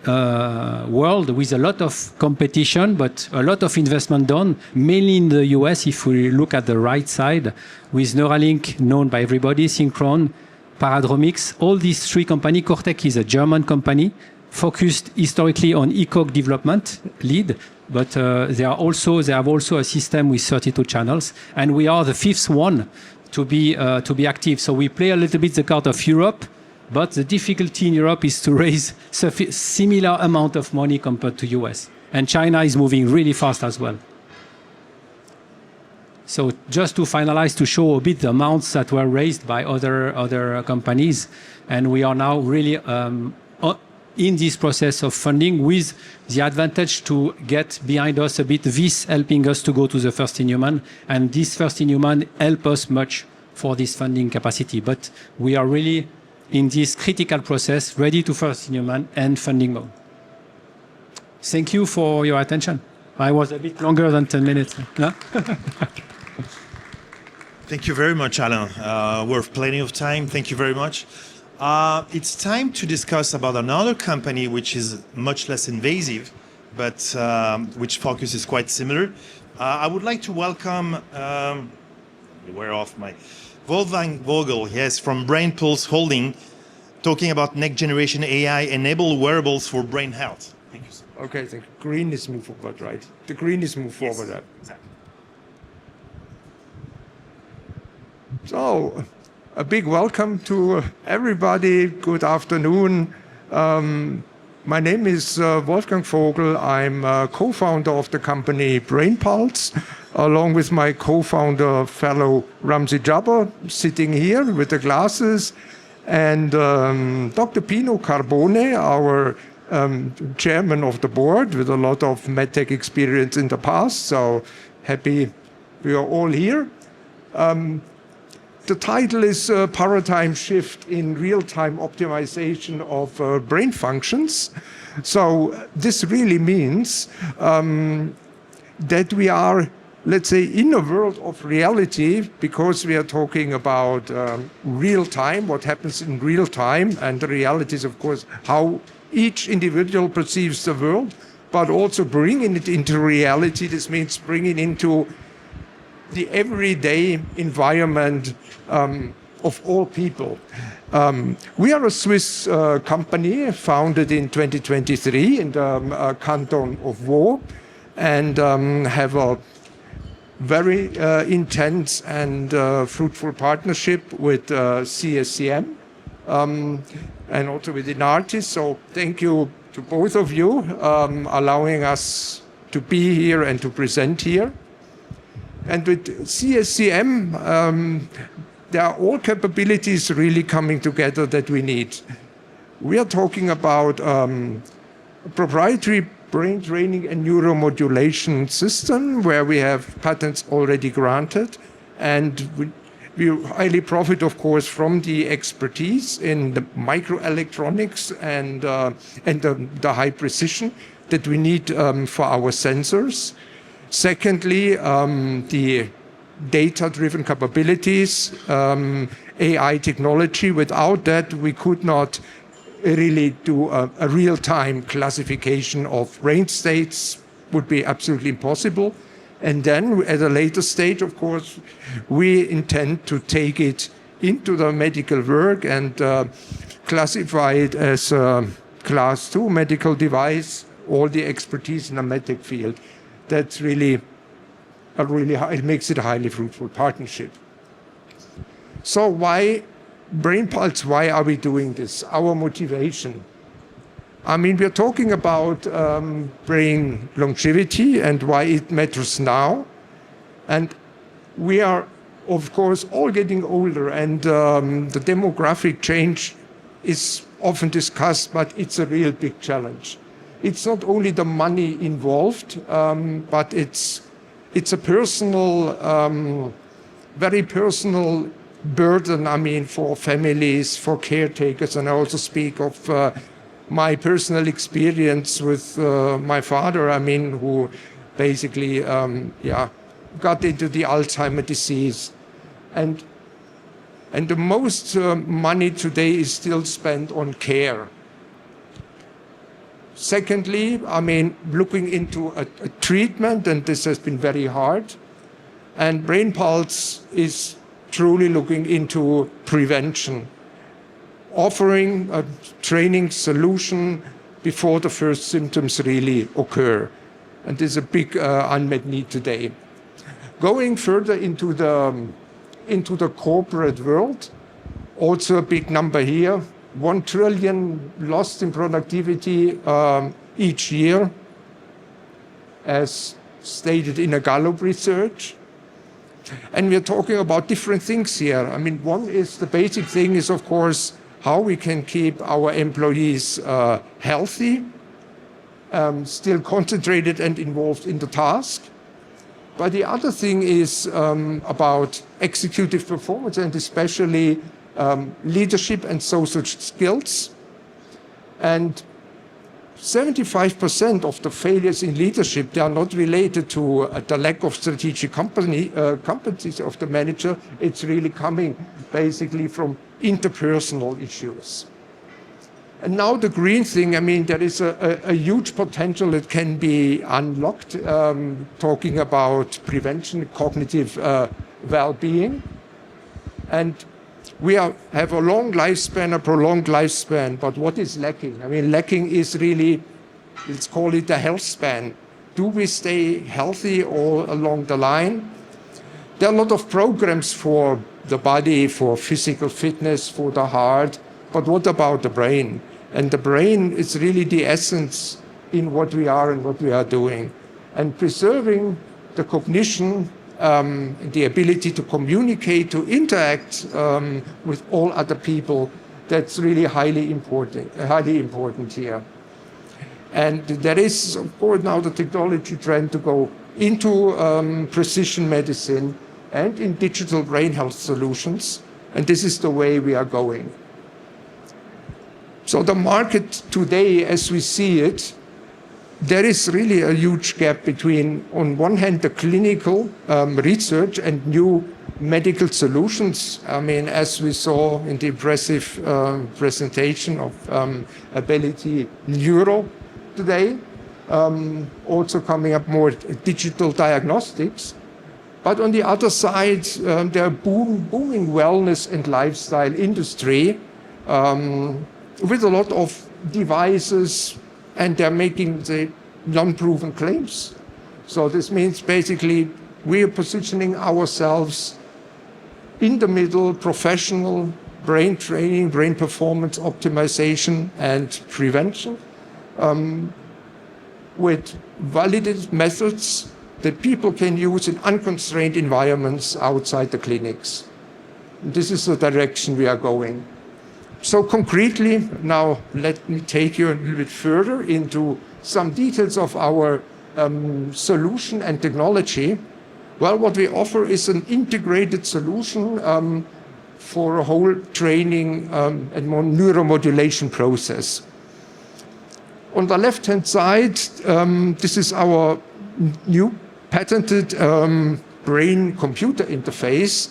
world with a lot of competition, but a lot of investment done, mainly in the US. If we look at the right side, with Neuralink, known by everybody, Synchron, Paradromics, all these 3 companies. Cortec is a German company focused historically on ECOG development lead, but they have also a system with 32 channels, and we are the 5th one to be active. So we play a little bit the card of Europe, but the difficulty in Europe is to raise similar amount of money compared to US. And China is moving really fast as well. So just to finalize, to show a bit the amounts that were raised by other companies, and we are now really in this process of funding, with the advantage to get behind us a bit this helping us to go to the first in human, and this first in human help us much for this funding capacity. But we are really in this critical process, ready to first in human and funding mode. Thank you for your attention. I was a bit longer than 10 minutes. No? Thank you very much, Alain. We have plenty of time. Thank you very much. It's time to discuss about another company which is much less invasive, but which focus is quite similar. I would like to welcome, where off my, Wolfgang Vogel, yes, from Brain Pulse Holding, talking about next generation AI-enabled wearables for brain health. Thank you, sir. Okay, the green is move forward, right? The green is move forward. Yes, exactly. So, a big welcome to everybody. Good afternoon. My name is Wolfgang Vogel. I'm co-founder of the company Brain Pulse, along with my co-founder, fellow Ramzi Jabber, sitting here with the glasses, and Dr. Pino Carbone, our chairman of the board, with a lot of medtech experience in the past. So happy we are all here. The title is Paradigm Shift in Real-Time Optimization of Brain Functions. So this really means that we are, let's say, in a world of reality, because we are talking about real time, what happens in real time, and the reality is, of course, how each individual perceives the world, but also bringing it into reality. This means bringing into the everyday environment of all people. We are a Swiss company founded in 2023 in the canton of Vaud, and have a very intense and fruitful partnership with CSCM and also with Inartis. So thank you to both of you allowing us to be here and to present here. And with CSCM, there are all capabilities really coming together that we need. We are talking about a proprietary brain training and neuromodulation system where we have patents already granted, and we highly profit, of course, from the expertise in the microelectronics and the high precision that we need for our sensors. Secondly, the data-driven capabilities, AI technology. Without that, we could not really do a real-time classification of brain states, would be absolutely impossible. And then at a later stage, of course, we intend to take it into the medical work and classify it as a class 2 medical device, all the expertise in the medtech field. That's really it makes it a highly fruitful partnership. So why Brain Pulse? Why are we doing this? Our motivation. I mean, we're talking about brain longevity and why it matters now. And we are, of course, all getting older, and the demographic change is often discussed, but it's a real big challenge. It's not only the money involved, but it's a personal, very personal burden, I mean, for families, for caretakers. And I also speak of my personal experience with my father, I mean, who basically, got into the Alzheimer's disease. And the most money today is still spent on care. Secondly, I mean, looking into a treatment, and this has been very hard. And Brain Pulse is truly looking into prevention, offering a training solution before the first symptoms really occur. And there's a big unmet need today. Going further into the into the corporate world. Also a big number here, 1 trillion lost in productivity each year, as stated in a Gallup research. And we're talking about different things here. I mean, one is the basic thing is, of course, how we can keep our employees healthy, still concentrated and involved in the task. But the other thing is about executive performance and especially leadership and social skills. And 75% of the failures in leadership, they are not related to the lack of strategic competencies of the manager. It's really coming basically from interpersonal issues. And now the green thing, I mean, there is a huge potential that can be unlocked, talking about prevention, cognitive well-being. And we have a long lifespan, a prolonged lifespan, but what is lacking? I mean, lacking is really, let's call it the health span. Do we stay healthy all along the line? There are a lot of programs for the body, for physical fitness, for the heart, but what about the brain? And the brain is really the essence in what we are and what we are doing. And preserving the cognition, the ability to communicate, to interact with all other people, that's really highly important here. And there is, of course, now the technology trend to go into precision medicine and in digital brain health solutions. And this is the way we are going. So the market today, as we see it, there is really a huge gap between, on one hand, the clinical research and new medical solutions. I mean, as we saw in the impressive presentation of Ability Neuro today, also coming up more digital diagnostics. But on the other side, there are booming wellness and lifestyle industry with a lot of devices, and they're making the non-proven claims. So this means basically we are positioning ourselves in the middle, professional brain training, brain performance optimization and prevention with validated methods that people can use in unconstrained environments outside the clinics. This is the direction we are going. So concretely, now let me take you a little bit further into some details of our solution and technology. Well, what we offer is an integrated solution for a whole training and more neuromodulation process. On the left-hand side, this is our new patented brain-computer interface.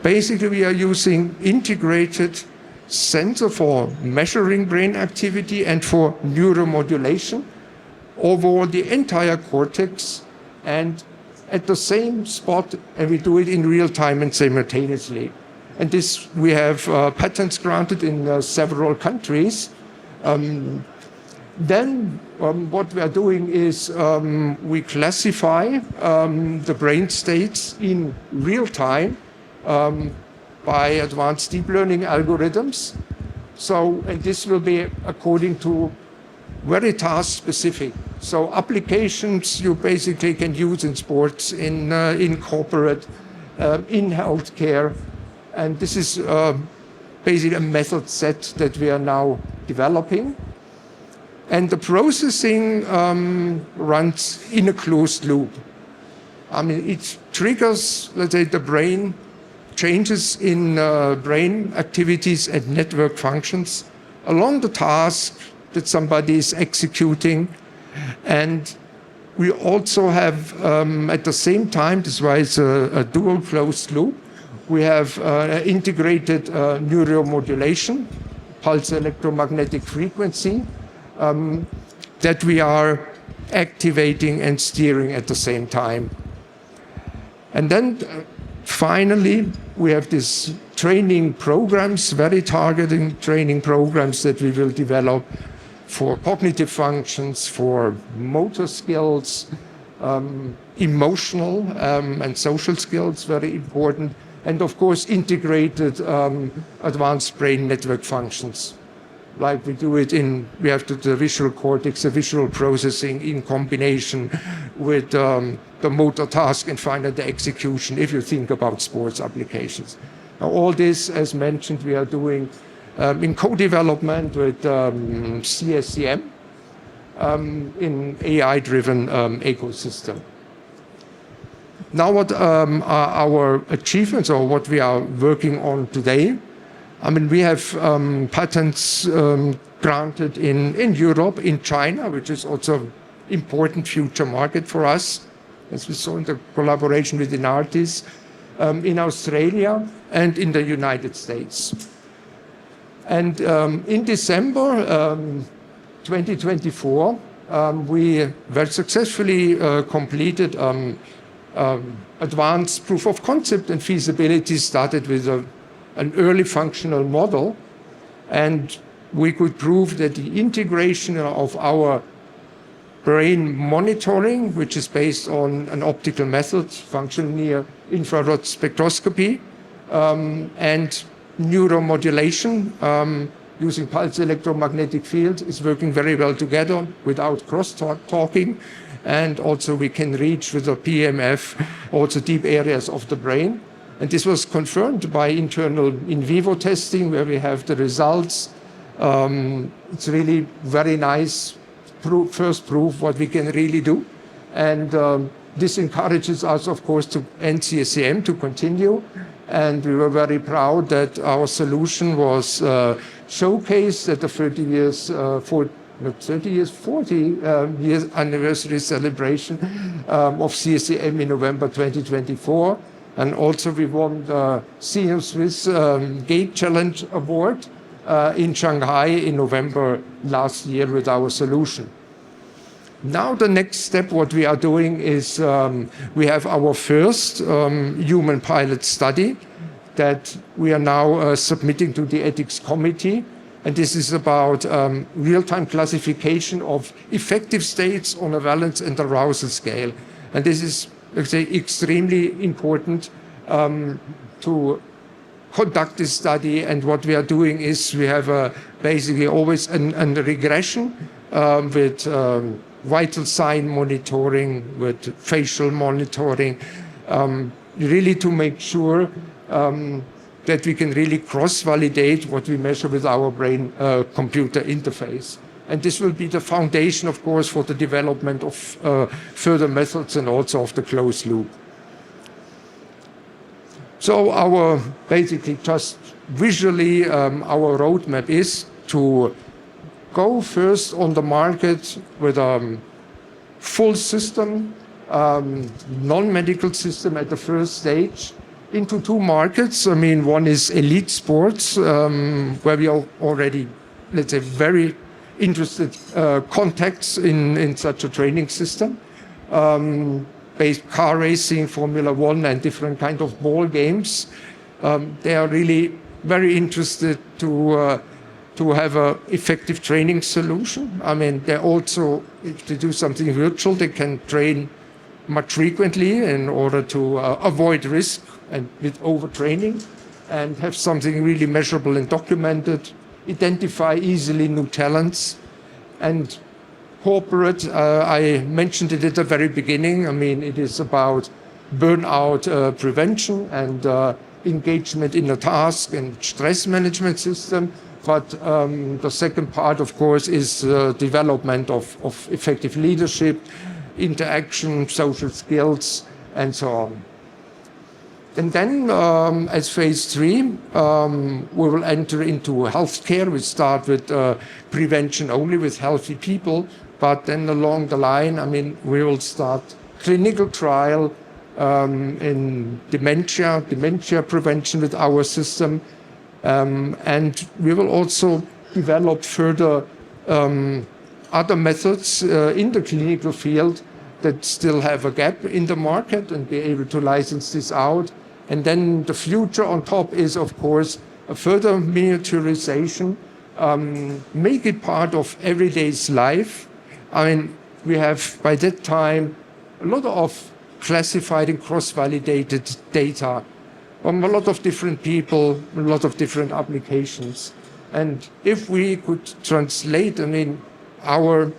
Basically, we are using integrated sensor for measuring brain activity and for neuromodulation over the entire cortex and at the same spot, and we do it in real time and simultaneously. And this, we have patents granted in several countries. Then what we are doing is we classify the brain states in real time by advanced deep learning algorithms. So, and this will be according to very task specific. So applications you basically can use in sports, in corporate, in healthcare. And this is basically a method set that we are now developing. And the processing runs in a closed loop. I mean, it triggers, let's say, the brain changes in brain activities and network functions along the task that somebody is executing. And we also have, at the same time, this is why it's a dual closed loop, we have integrated neuromodulation, pulse electromagnetic frequency, that we are activating and steering at the same time. And then finally, we have these training programs, very targeting training programs that we will develop for cognitive functions, for motor skills, emotional and social skills, very important, and of course integrated advanced brain network functions. Like we do it we have the visual cortex, the visual processing in combination with the motor task and finally the execution, if you think about sports applications. Now, all this, as mentioned, we are doing in co-development with CSCM in AI-driven ecosystem. Now, what are our achievements or what we are working on today? I mean, we have patents granted in Europe, in China, which is also an important future market for us, as we saw in the collaboration with Inartis, in Australia and in the United States. And in December 2024, we very successfully completed advanced proof of concept and feasibility, started with an early functional model, and we could prove that the integration of our brain monitoring, which is based on an optical method, functional near infrared spectroscopy, and neuromodulation using pulse electromagnetic field is working very well together without cross-talking. And also we can reach with a PMF also deep areas of the brain. And this was confirmed by internal in vivo testing where we have the results. It's really very nice first proof what we can really do. And this encourages us, of course, to NCSCM to continue. And we were very proud that our solution was showcased at the 40 years anniversary celebration of CSCM in November 2024. And also we won the Senior Swiss Gate Challenge Award in Shanghai in November last year with our solution. Now the next step, what we are doing is we have our first human pilot study that we are now submitting to the ethics committee. And this is about real-time classification of effective states on a valence and arousal scale. And this is, let's say, extremely important to conduct this study. And what we are doing is we have basically always a regression with vital sign monitoring, with facial monitoring, really to make sure that we can really cross-validate what we measure with our brain-computer interface. And this will be the foundation, of course, for the development of further methods and also of the closed loop. So our, basically just visually, our roadmap is to go first on the market with a full system, non-medical system at the first stage, into two markets. I mean, one is elite sports, where we are already, let's say, very interested contacts in such a training system. Based car racing, Formula One, and different kind of ball games. They are really very interested to have an effective training solution. I mean, they also, if they do something virtual, they can train much frequently in order to avoid risk and with overtraining, and have something really measurable and documented, identify easily new talents. And corporate, I mentioned it at the very beginning. I mean, it is about burnout prevention and engagement in a task and stress management system. But the second part, of course, is development of effective leadership, interaction, social skills, and so on. And then as phase 3, we will enter into healthcare. We start with prevention only with healthy people, but then along the line, I mean, we will start clinical trial in dementia prevention with our system. And we will also develop further other methods in the clinical field that still have a gap in the market and be able to license this out. And then the future on top is, of course, a further miniaturization, make it part of everyday's life. I mean, we have by that time a lot of classified and cross-validated data a lot of different people, a lot of different applications. And if we could translate, our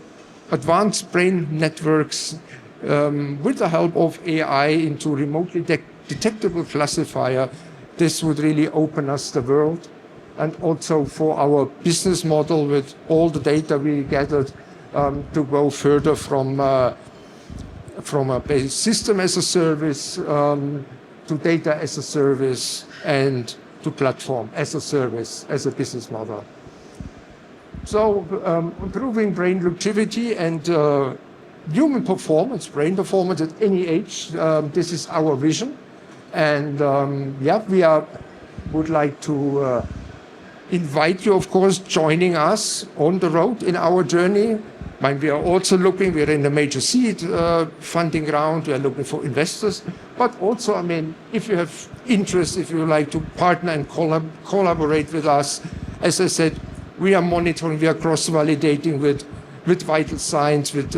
advanced brain networks with the help of AI into remotely detectable classifier, this would really open us the world. And also for our business model with all the data we gathered to go further from a base system as a service to data as a service and to platform as a service, as a business model. So improving brain longevity and human performance, brain performance at any age, this is our vision. And we would like to invite you, of course, joining us on the road in our journey. We are also looking, we're in the major seed funding round, we are looking for investors, but also, if you have interest, if you would like to partner and collaborate with us, as I said, we are monitoring, we are cross-validating with vital signs, with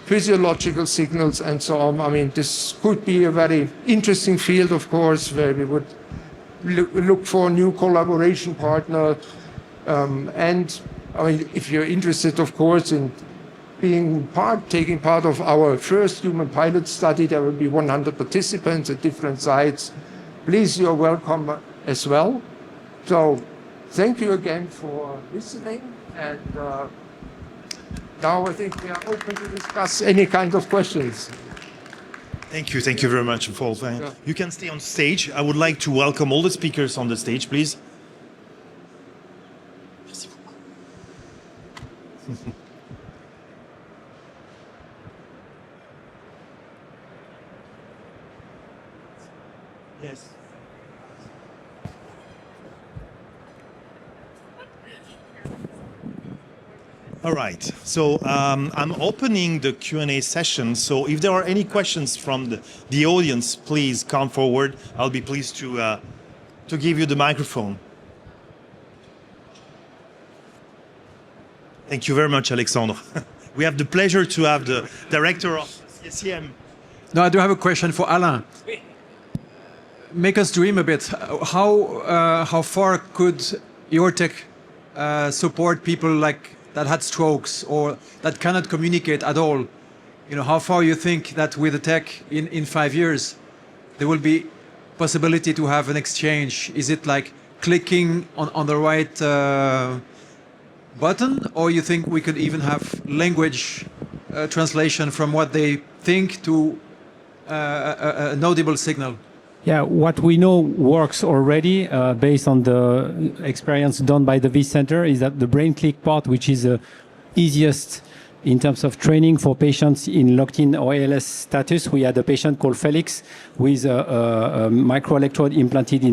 physiological signals and so on. This could be a very interesting field, of course, where we would look for a new collaboration partner. If you're interested, of course, in taking part of our first human pilot study, there will be 100 participants at different sites. Please, you're welcome as well. So thank you again for listening. And now I think we are open to discuss any kind of questions. Thank you very much, Wolf. You can stay on stage. I would like to welcome all the speakers on the stage, please. Merci beaucoup. Yes. All right, so I'm opening the Q&A session. So if there are any questions from the audience, please come forward. I'll be pleased to give you the microphone. Thank you very much, Alexandre. We have the pleasure to have the director of CSEM. No, I do have a question for Alain. Make us dream a bit. How far could your tech support people that had strokes or that cannot communicate at all? How far you think that with the tech in 5 years there will be possibility to have an exchange? Is it like clicking on the right button, or you think we could even have language translation from what they think to an audible signal? Yeah, what we know works already based on the experience done by the V Center is that the brain click part, which is the easiest in terms of training for patients in locked-in or ALS status. We had a patient called Felix with a microelectrode implanted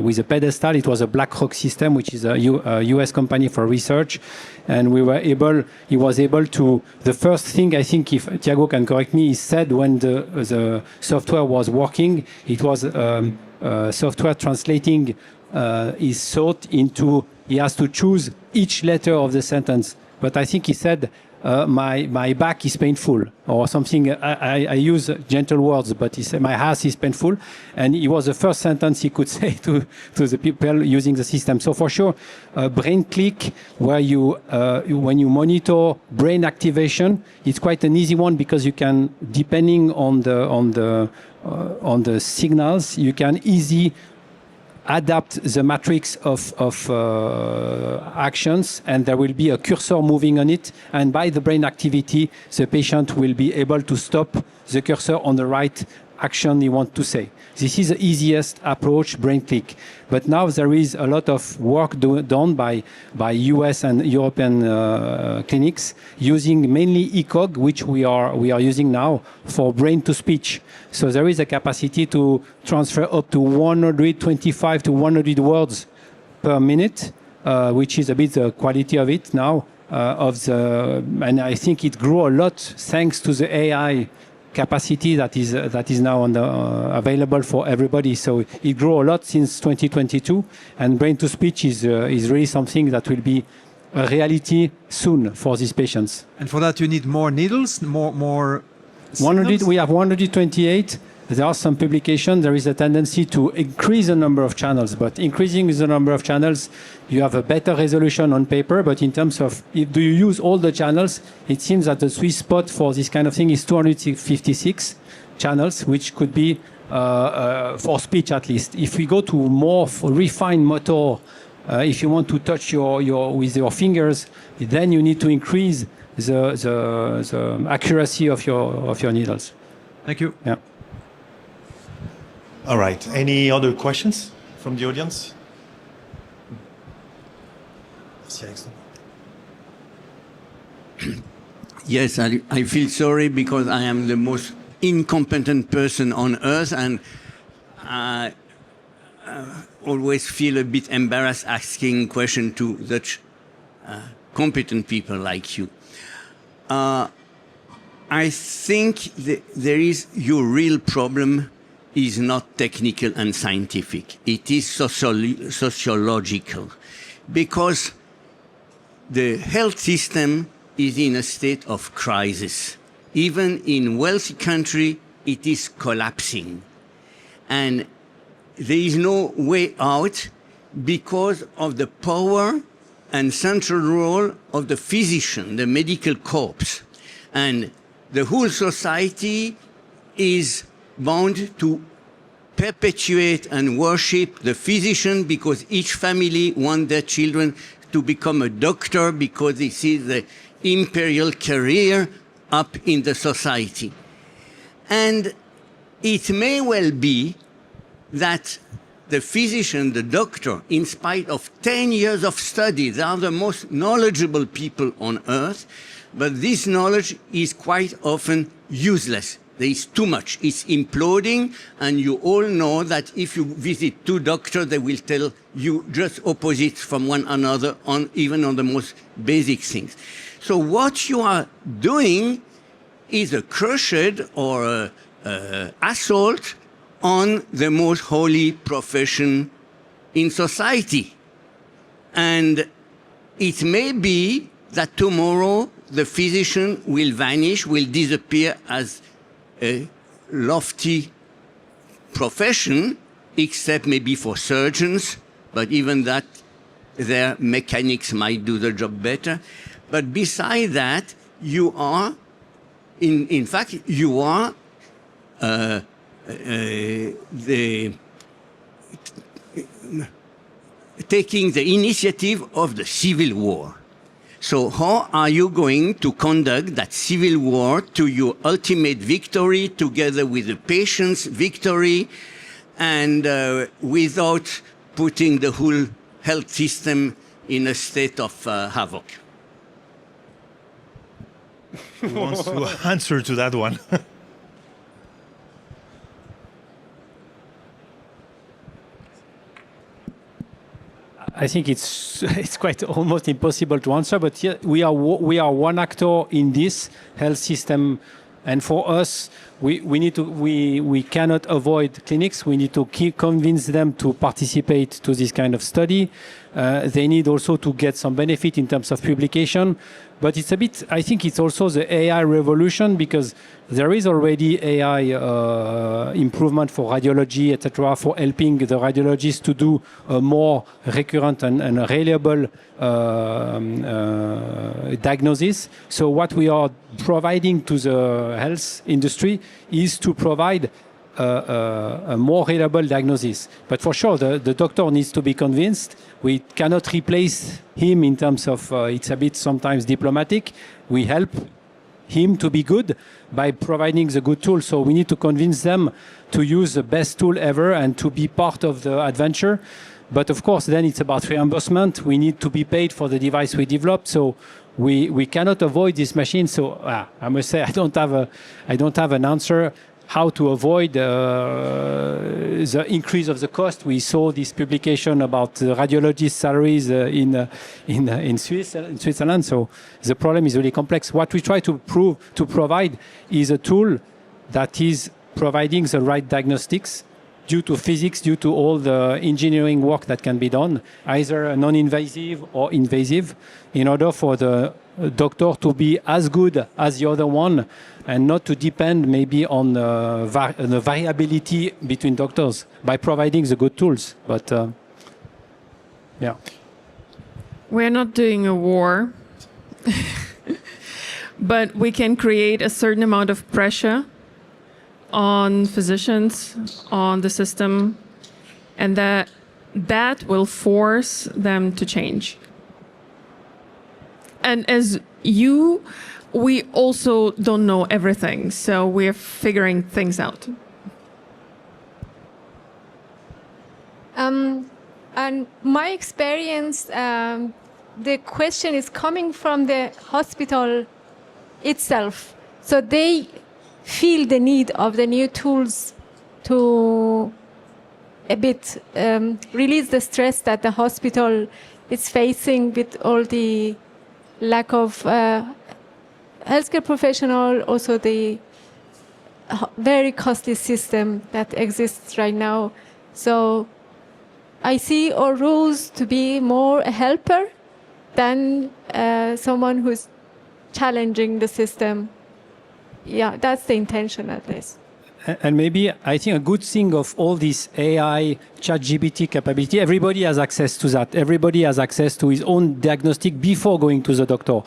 with a pedestal. It was a BlackRock system, which is a US company for research. And he was able to, the first thing, I think, if Thiago can correct me, he said when the software was working, it was software translating his thought into, he has to choose each letter of the sentence. But I think he said, my back is painful or something. I use gentle words, but he said my ass is painful, and it was the first sentence he could say to the people using the system. So for sure, brain click, where when you monitor brain activation, it's quite an easy one because you can, depending on the signals, you can easily adapt the matrix of actions, and there will be a cursor moving on it, and by the brain activity the patient will be able to stop the cursor on the right action he wants to say. This is the easiest approach, brain click. But now there is a lot of work done by US and European clinics using mainly ECOG, which we are using now for brain to speech. So there is a capacity to transfer up to 125 to 100 words per minute, which is a bit the quality of it now. And I think it grew a lot thanks to the AI capacity that is now available for everybody. So it grew a lot since 2022, and brain to speech is really something that will be a reality soon for these patients. And for that you need more needles, more 100. We have 128 there are some publications, there is a tendency to increase the number of channels, but increasing the number of channels, you have a better resolution on paper, but in terms of, do you use all the channels, it seems that the sweet spot for this kind of thing is 256 channels, which could be for speech at least. If we go to more refined motor, if you want to touch with your fingers, then you need to increase the accuracy of your needles. Thank you. Yeah. All right. Any other questions from the audience? Yes, I feel sorry because I am the most incompetent person on earth, and I always feel a bit embarrassed asking questions to such competent people like you. I think your real problem is not technical and scientific. It is sociological, because the health system is in a state of crisis. Even in wealthy country, it is collapsing. And there is no way out because of the power and central role of the physician, the medical corps. And the whole society is bound to perpetuate and worship the physician, because each family wants their children to become a doctor because they see the imperial career up in the society. And it may well be that the physician, the doctor, in spite of 10 years of study, they are the most knowledgeable people on earth, but this knowledge is quite often useless. There is too much. It's imploding, and you all know that if you visit two doctors, they will tell you just opposite from one another, even on the most basic things. So what you are doing is a crusade or an assault on the most holy profession in society. And it may be that tomorrow the physician will vanish, will disappear as a lofty profession, except maybe for surgeons, but even that, their mechanics might do the job better. But beside that, you are, in fact, you are taking the initiative of the civil war. So how are you going to conduct that civil war to your ultimate victory, together with the patient's victory, and without putting the whole health system in a state of havoc? Who wants to answer to that one? I think it's quite almost impossible to answer, but yeah, we are one actor in this health system, and for us, we cannot avoid clinics. We need to convince them to participate to this kind of study. They need also to get some benefit in terms of publication. But it's a bit, I think it's also the AI revolution, because there is already AI improvement for radiology, etc., for helping the radiologists to do a more recurrent and reliable diagnosis. So what we are providing to the health industry is to provide a more reliable diagnosis. But for sure, the doctor needs to be convinced. We cannot replace him in terms of, it's a bit sometimes diplomatic. We help him to be good by providing the good tool. So we need to convince them to use the best tool ever and to be part of the adventure. But of course, then it's about reimbursement. We need to be paid for the device we developed. So we cannot avoid this machine. So I must say, I don't have an answer how to avoid the increase of the cost. We saw this publication about the radiologist salaries in Switzerland. So the problem is really complex. What we try to provide is a tool that is providing the right diagnostics due to physics, due to all the engineering work that can be done, either non-invasive or invasive, in order for the doctor to be as good as the other one and not to depend maybe on the variability between doctors by providing the good tools. But yeah. We're not doing a war, but we can create a certain amount of pressure on physicians, on the system, and that will force them to change. And as we also don't know everything, so we're figuring things out. And my experience, the question is coming from the hospital itself. So they feel the need of the new tools to a bit release the stress that the hospital is facing with all the lack of healthcare professional, also the very costly system that exists right now. So I see our rules to be more a helper than someone who's challenging the system. Yeah, that's the intention at least. And maybe I think a good thing of all this AI, ChatGPT capability, everybody has access to that. Everybody has access to his own diagnostic before going to the doctor.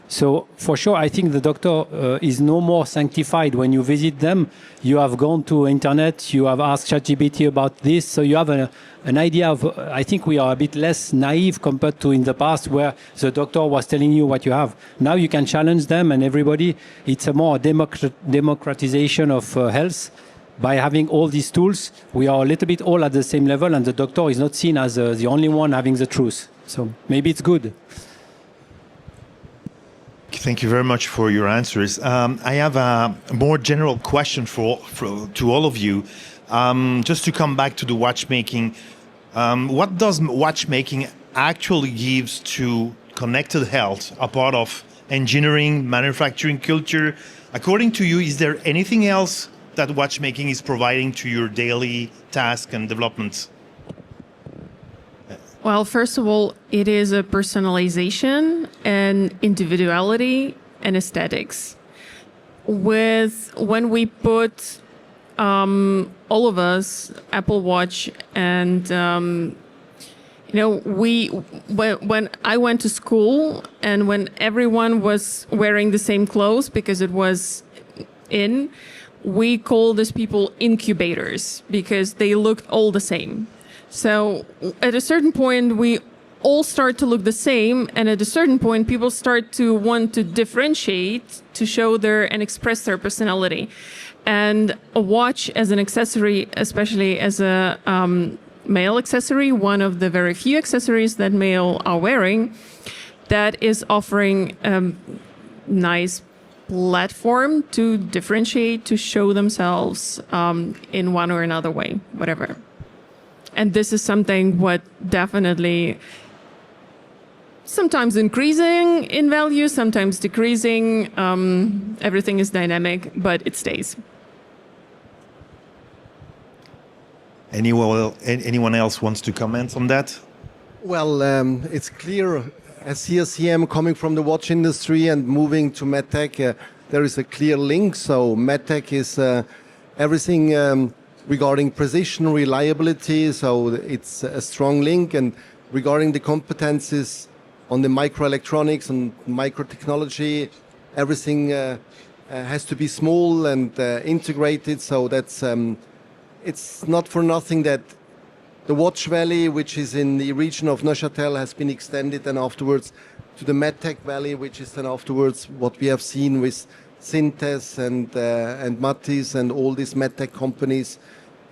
So for sure, I think the doctor is no more sanctified. When you visit them, you have gone to internet, you have asked ChatGPT about this, so you have an idea of, I think we are a bit less naive compared to in the past where the doctor was telling you what you have. Now you can challenge them and everybody, it's a more democratization of health. By having all these tools, we are a little bit all at the same level and the doctor is not seen as the only one having the truth. So maybe it's good. Thank you very much for your answers. I have a more general question to all of you. Just to come back to the watchmaking, what does watchmaking actually gives to connected health, a part of engineering, manufacturing culture? According to you, is there anything else that watchmaking is providing to your daily task and development? Well, first of all, it is a personalization and individuality and aesthetics. When we put all of us Apple Watch and when I went to school and when everyone was wearing the same clothes because it was in, we called these people incubators because they looked all the same. So at a certain point, we all start to look the same. And at a certain point, people start to want to differentiate to show and express their personality. And a watch as an accessory, especially as a male accessory, one of the very few accessories that male are wearing, that is offering a nice platform to differentiate, to show themselves in one or another way, whatever. And this is something what definitely sometimes increasing in value, sometimes decreasing. Everything is dynamic, but it stays. Anyone else wants to comment on that? Well, it's clear as CSCM coming from the watch industry and moving to medtech, there is a clear link. So medtech is everything regarding precision, reliability, so it's a strong link. And regarding the competencies on the microelectronics and microtechnology, everything has to be small and integrated. So that's it's not for nothing that the Watch Valley, which is in the region of Neuchâtel, has been extended and afterwards to the medtech valley, which is then afterwards what we have seen with Synthes and Matis and all these medtech companies.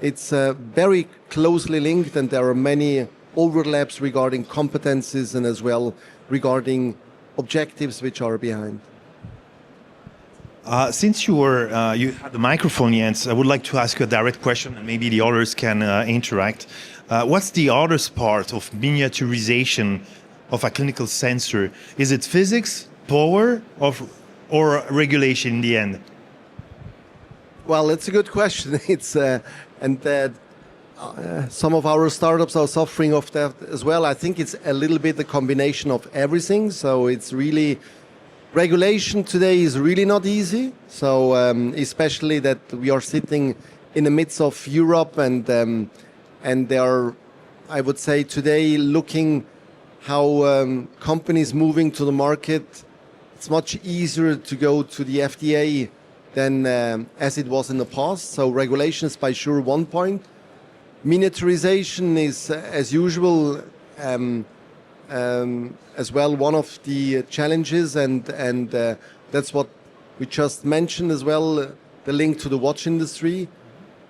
It's very closely linked, and there are many overlaps regarding competencies and as well regarding objectives which are behind. Since you had the microphone, Jens, I would like to ask you a direct question, and maybe the others can interact. What's the hardest part of miniaturization of a clinical sensor? Is it physics, power, or regulation in the end? Well, it's a good question. It's some of our startups are suffering of that as well. I think it's a little bit a combination of everything. So it's really, regulation today is really not easy. So especially that we are sitting in the midst of Europe and they are, I would say today, looking how companies moving to the market. It's much easier to go to the FDA than as it was in the past. So regulation is by sure one point. Miniaturization is, as usual, as well one of the challenges, and that's what we just mentioned as well, the link to the watch industry.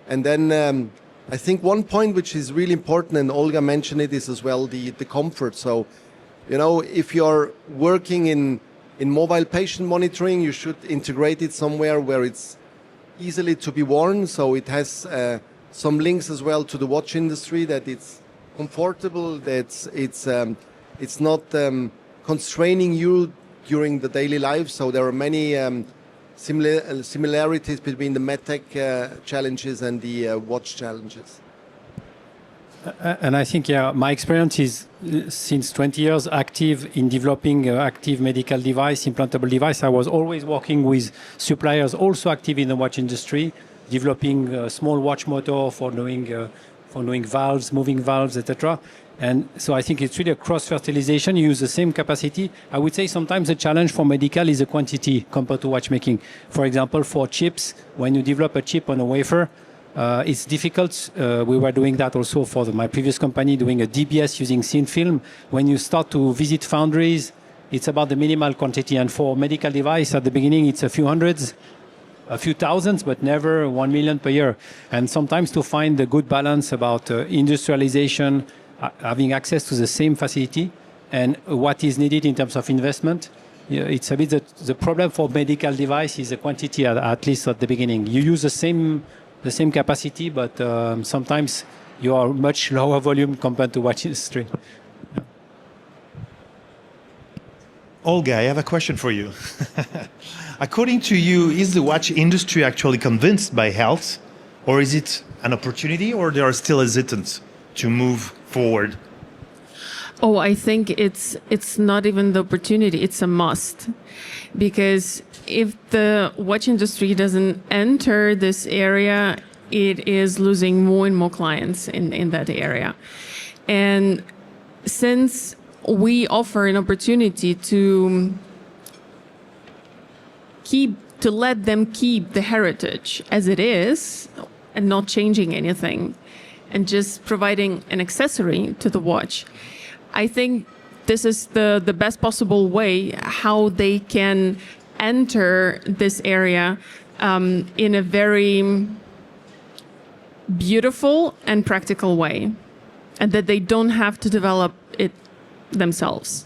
And then I think one point which is really important, and Olga mentioned it, is as well the comfort. So, you know, if you're working in mobile patient monitoring, you should integrate it somewhere where it's easily to be worn. So it has some links as well to the watch industry, that it's comfortable, that it's not constraining you during the daily life. So there are many similarities between the medtech challenges and the watch challenges. And I think, yeah, my experience is since 20 years active in developing active medical device, implantable device. I was always working with suppliers also active in the watch industry, developing a small watch motor for knowing valves, moving valves, etc. And so I think it's really a cross-fertilization. You use the same capacity. I would say sometimes the challenge for medical is the quantity compared to watchmaking. For example, for chips, when you develop a chip on a wafer, it's difficult. We were doing that also for my previous company, doing a DBS using thin film. When you start to visit foundries, it's about the minimal quantity. And for medical device, at the beginning, it's a few hundreds, a few thousands, but never 1 million per year. And sometimes to find a good balance about industrialization, having access to the same facility, and what is needed in terms of investment, it's a bit the problem for medical device is the quantity, at least at the beginning. You use the same capacity, but sometimes you are much lower volume compared to watch industry. Yeah. Olga, I have a question for you. According to you, is the watch industry actually convinced by health, or is it an opportunity, or they are still hesitant to move forward? Oh, I think it's not even the opportunity, it's a must. Because if the watch industry doesn't enter this area, it is losing more and more clients in that area. And since we offer an opportunity to let them keep the heritage as it is and not changing anything and just providing an accessory to the watch, I think this is the best possible way how they can enter this area in a very beautiful and practical way, and that they don't have to develop it themselves.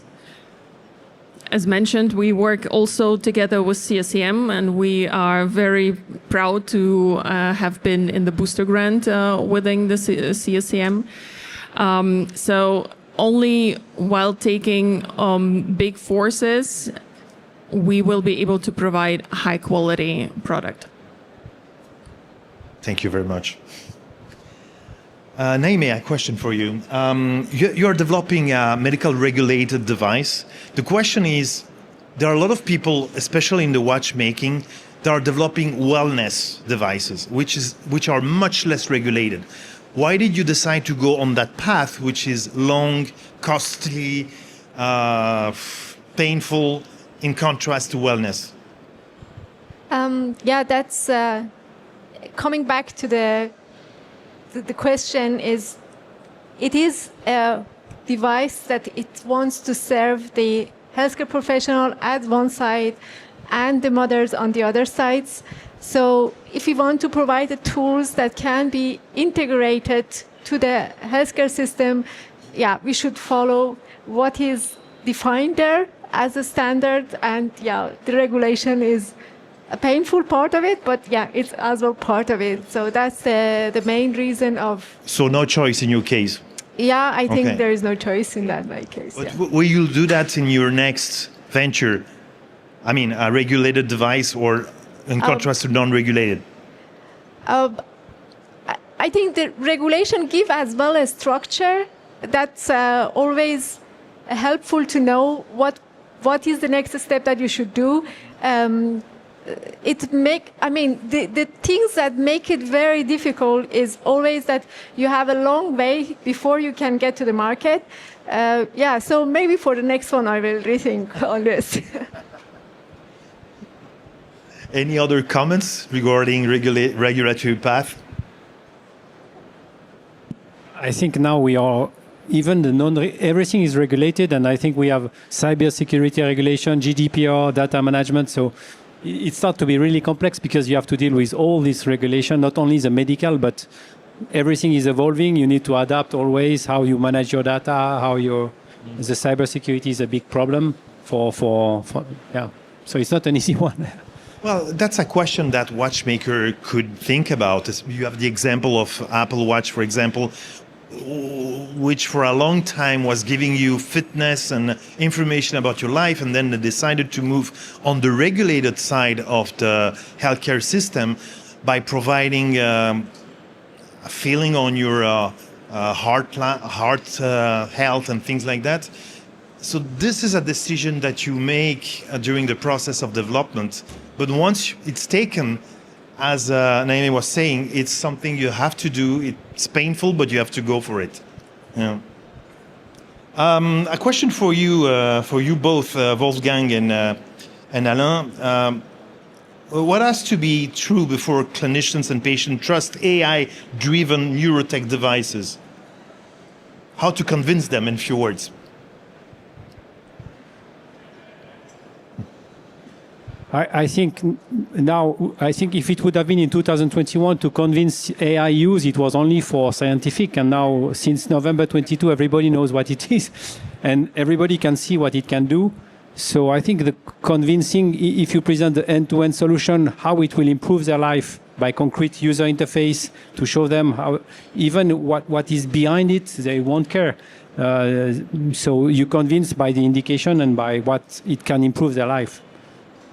As mentioned, we work also together with CSEM, and we are very proud to have been in the booster grant within the CSEM. So only while taking big forces, we will be able to provide a high quality product. Thank you very much. Naime, a question for you. You're developing a medical regulated device. The question is, there are a lot of people, especially in the watchmaking, that are developing wellness devices, which are much less regulated. Why did you decide to go on that path, which is long, costly, painful, in contrast to wellness? Yeah, that's coming back to the question is, it is a device that it wants to serve the healthcare professional at one side and the mothers on the other sides. So if we want to provide the tools that can be integrated to the healthcare system, yeah, we should follow what is defined there as a standard. And yeah, the regulation is a painful part of it, but yeah, it's as well part of it. So that's the main reason of... So no choice in your case? Yeah, I think Okay. there is no choice in that my case. But Yeah. will you do that in your next venture? I mean, a regulated device or in contrast to non-regulated? I think the regulation give as well a structure that's always helpful to know what is the next step that you should do. The things that make it very difficult is always that you have a long way before you can get to the market. So maybe for the next one I will rethink on this. Any other comments regarding regulatory path? I think now we are, even everything is regulated, and I think we have cybersecurity regulation, GDPR, data management. So it starts to be really complex because you have to deal with all this regulation, not only the medical, but everything is evolving. You need to adapt always how you manage your data, the cybersecurity is a big problem for. So it's not an easy one. Well, that's a question that watchmaker could think about. You have the example of Apple Watch, for example, which for a long time was giving you fitness and information about your life, and then they decided to move on the regulated side of the healthcare system by providing a feeling on your heart health and things like that. So this is a decision that you make during the process of development, but once it's taken, as Naomi was saying, it's something you have to do. It's painful, but you have to go for it. Yeah. A question for you both, Wolfgang and Alain. What has to be true before clinicians and patients trust AI-driven neurotech devices? How to convince them, in few words? I think if it would have been in 2021 to convince AI use, it was only for scientific, and now since November 22, everybody knows what it is, and everybody can see what it can do. So I think the convincing, if you present the end-to-end solution, how it will improve their life by concrete user interface to show them how, even what is behind it, they won't care. So you convince by the indication and by what it can improve their life.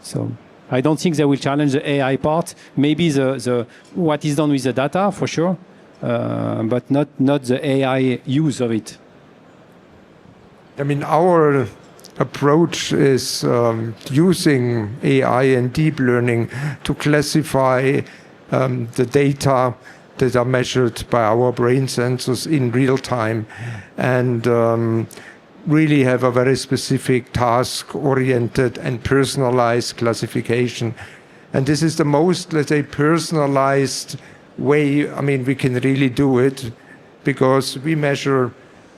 So I don't think they will challenge the AI part. Maybe the what is done with the data for sure, but not the AI use of it. I mean, our approach is using AI and deep learning to classify the data that are measured by our brain sensors in real time, and really have a very specific task-oriented and personalized classification. And this is the most, let's say, personalized way, we can really do it, because we measure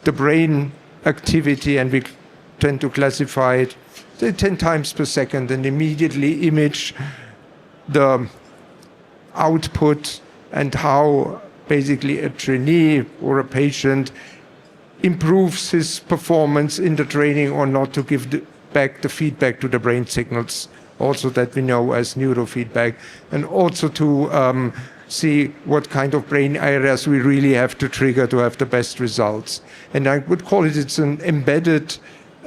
the brain activity and we tend to classify it, say, 10 times per second, and immediately image the output and how basically a trainee or a patient improves his performance in the training or not, to give back the feedback to the brain signals, also that we know as neurofeedback, and also to see what kind of brain areas we really have to trigger to have the best results. And I would call it's an embedded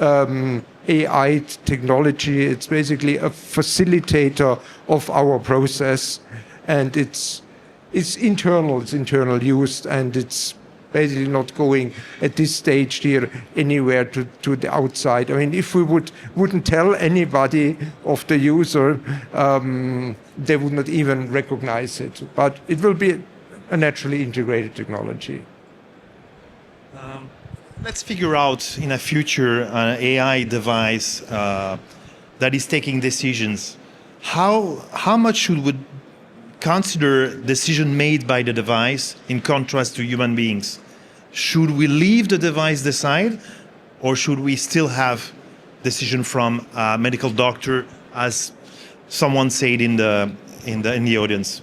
AI technology. It's basically a facilitator of our process, and it's internal use, and it's basically not going at this stage here anywhere to the outside. If we wouldn't tell anybody of the user, they would not even recognize it. But it will be a naturally integrated technology. Let's figure out in a future an AI device that is taking decisions. How much should we consider decision made by the device in contrast to human beings? Should we leave the device decide, or should we still have decision from a medical doctor, as someone said in the audience?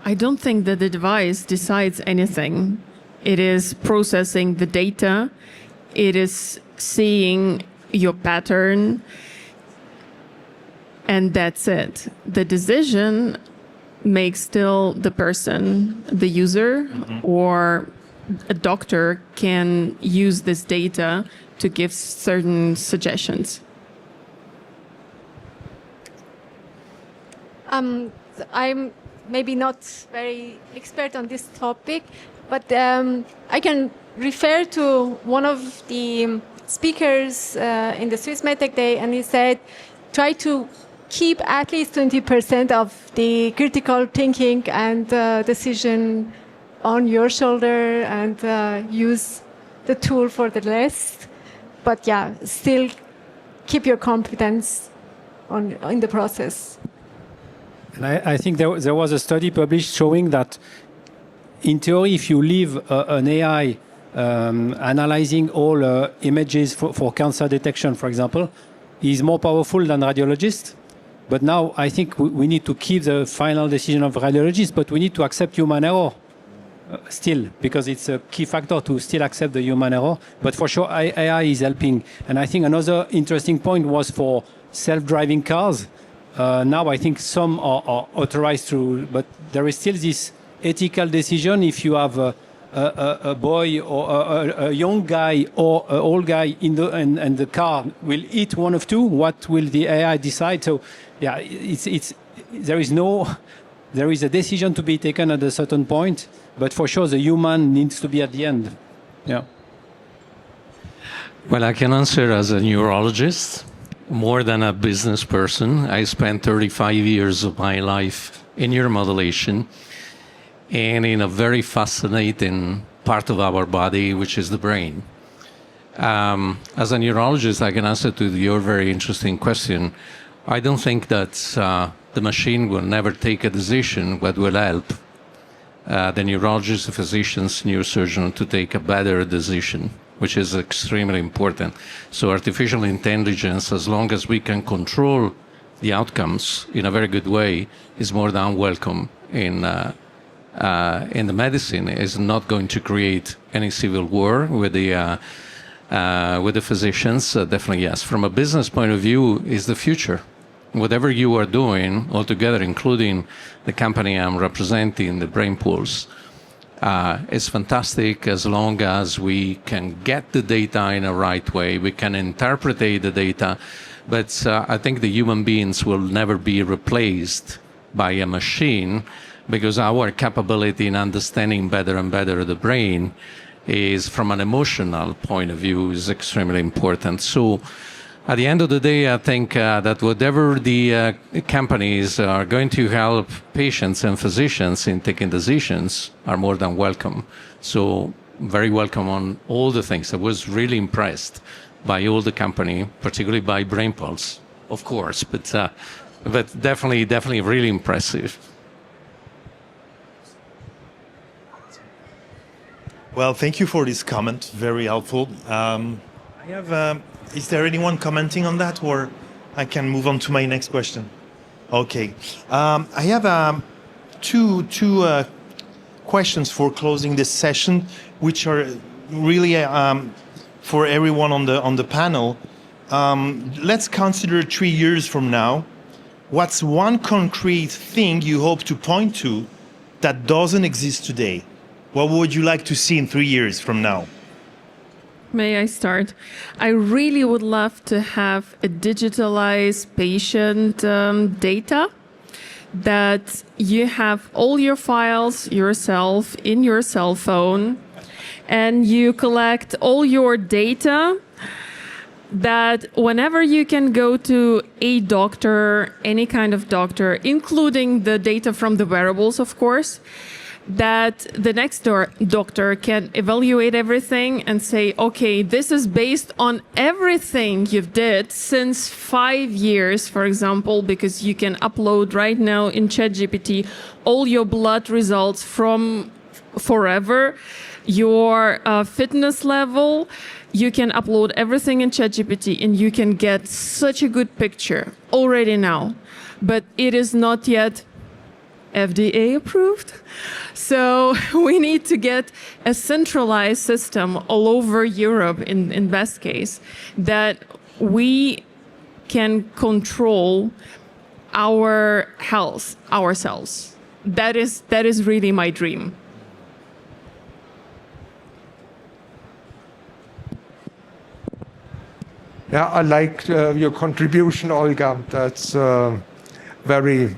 I don't think that the device decides anything. It is processing the data. It is seeing your pattern. And that's it. The decision makes still the person, the user, or a doctor can use this data to give certain suggestions. I'm maybe not very expert on this topic, but I can refer to one of the speakers in the Swiss MedTech Day, and he said, try to keep at least 20% of the critical thinking and decision on your shoulder and use the tool for the rest. But yeah, still keep your confidence in the process. And I think there was a study published showing that, in theory, if you leave an AI analyzing all images for cancer detection, for example, is more powerful than radiologists. But now I think we need to keep the final decision of radiologists, but we need to accept human error still, because it's a key factor to still accept the human error. But for sure, AI is helping. And I think another interesting point was for self-driving cars. Now I think some are authorized to, but there is still this ethical decision if you have a boy or a young guy or an old guy and the car will hit one of two. What will the AI decide? So, yeah, there is a decision to be taken at a certain point, but for sure the human needs to be at the end. Yeah. Well, I can answer as a neurologist more than a business person. I spent 35 years of my life in neuromodulation and in a very fascinating part of our body, which is the brain. As a neurologist, I can answer to your very interesting question. I don't think that the machine will never take a decision, but will help the neurologist, the physicians, neurosurgeon to take a better decision, which is extremely important. So artificial intelligence, as long as we can control the outcomes in a very good way, is more than welcome in the medicine. Is not going to create any civil war with the physicians. Definitely yes. From a business point of view, is the future. Whatever you are doing altogether, including the company I'm representing, the Brain Pools, is fantastic as long as we can get the data in a right way, we can interpret the data, but I think the human beings will never be replaced by a machine, because our capability in understanding better and better the brain is, from an emotional point of view, is extremely important. So at the end of the day, I think that whatever the companies are going to help patients and physicians in taking decisions are more than welcome. So very welcome on all the things. I was really impressed by all the company, particularly by Brain Pulse, of course, but definitely really impressive. Well, thank you for this comment. Very helpful. Is there anyone commenting on that, or I can move on to my next question? Okay. I have two questions for closing this session, which are really for everyone on the panel. Let's consider 3 years from now. What's one concrete thing you hope to point to that doesn't exist today? What would you like to see in 3 years from now? May I start? I really would love to have a digitalized patient data, that you have all your files yourself in your cell phone, and you collect all your data, that whenever you can go to a doctor, any kind of doctor, including the data from the wearables, of course, that the next doctor can evaluate everything and say, okay, this is based on everything you've did since 5 years, for example, because you can upload right now in ChatGPT all your blood results from forever, your fitness level. You can upload everything in ChatGPT and you can get such a good picture already now. But it is not yet FDA approved. So we need to get a centralized system all over Europe, in best case, that we can control our health ourselves. That is really my dream. Yeah, I like your contribution, Olga. That's very,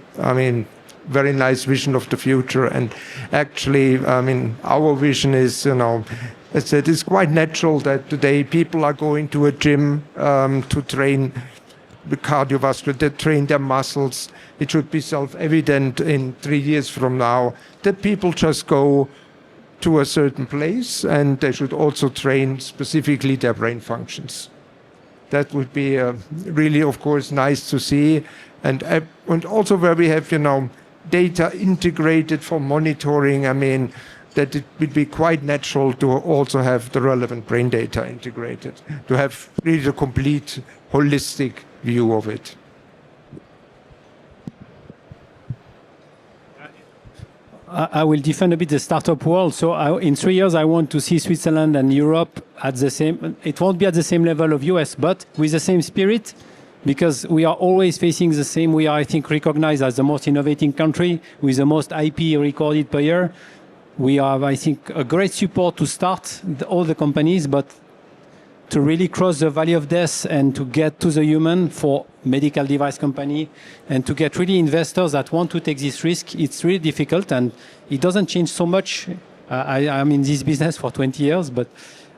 very nice vision of the future. And actually, I mean, our vision is, you know, I said it's quite natural that today people are going to a gym to train the cardiovascular, they train their muscles. It should be self-evident in 3 years from now that people just go to a certain place and they should also train specifically their brain functions. That would be really, of course, nice to see. And also where we have, you know, data integrated for monitoring, I mean, that it would be quite natural to also have the relevant brain data integrated, to have really a complete holistic view of it. I will defend a bit the startup world. So in 3 years, I want to see Switzerland and Europe at the same, it won't be at the same level of US, but with the same spirit, because we are always facing the same. We are, I think, recognized as the most innovating country with the most IP recorded per year. We have, I think, a great support to start all the companies, but to really cross the valley of death and to get to the human for medical device company and to get really investors that want to take this risk, it's really difficult and it doesn't change so much. I'm in this business for 20 years, but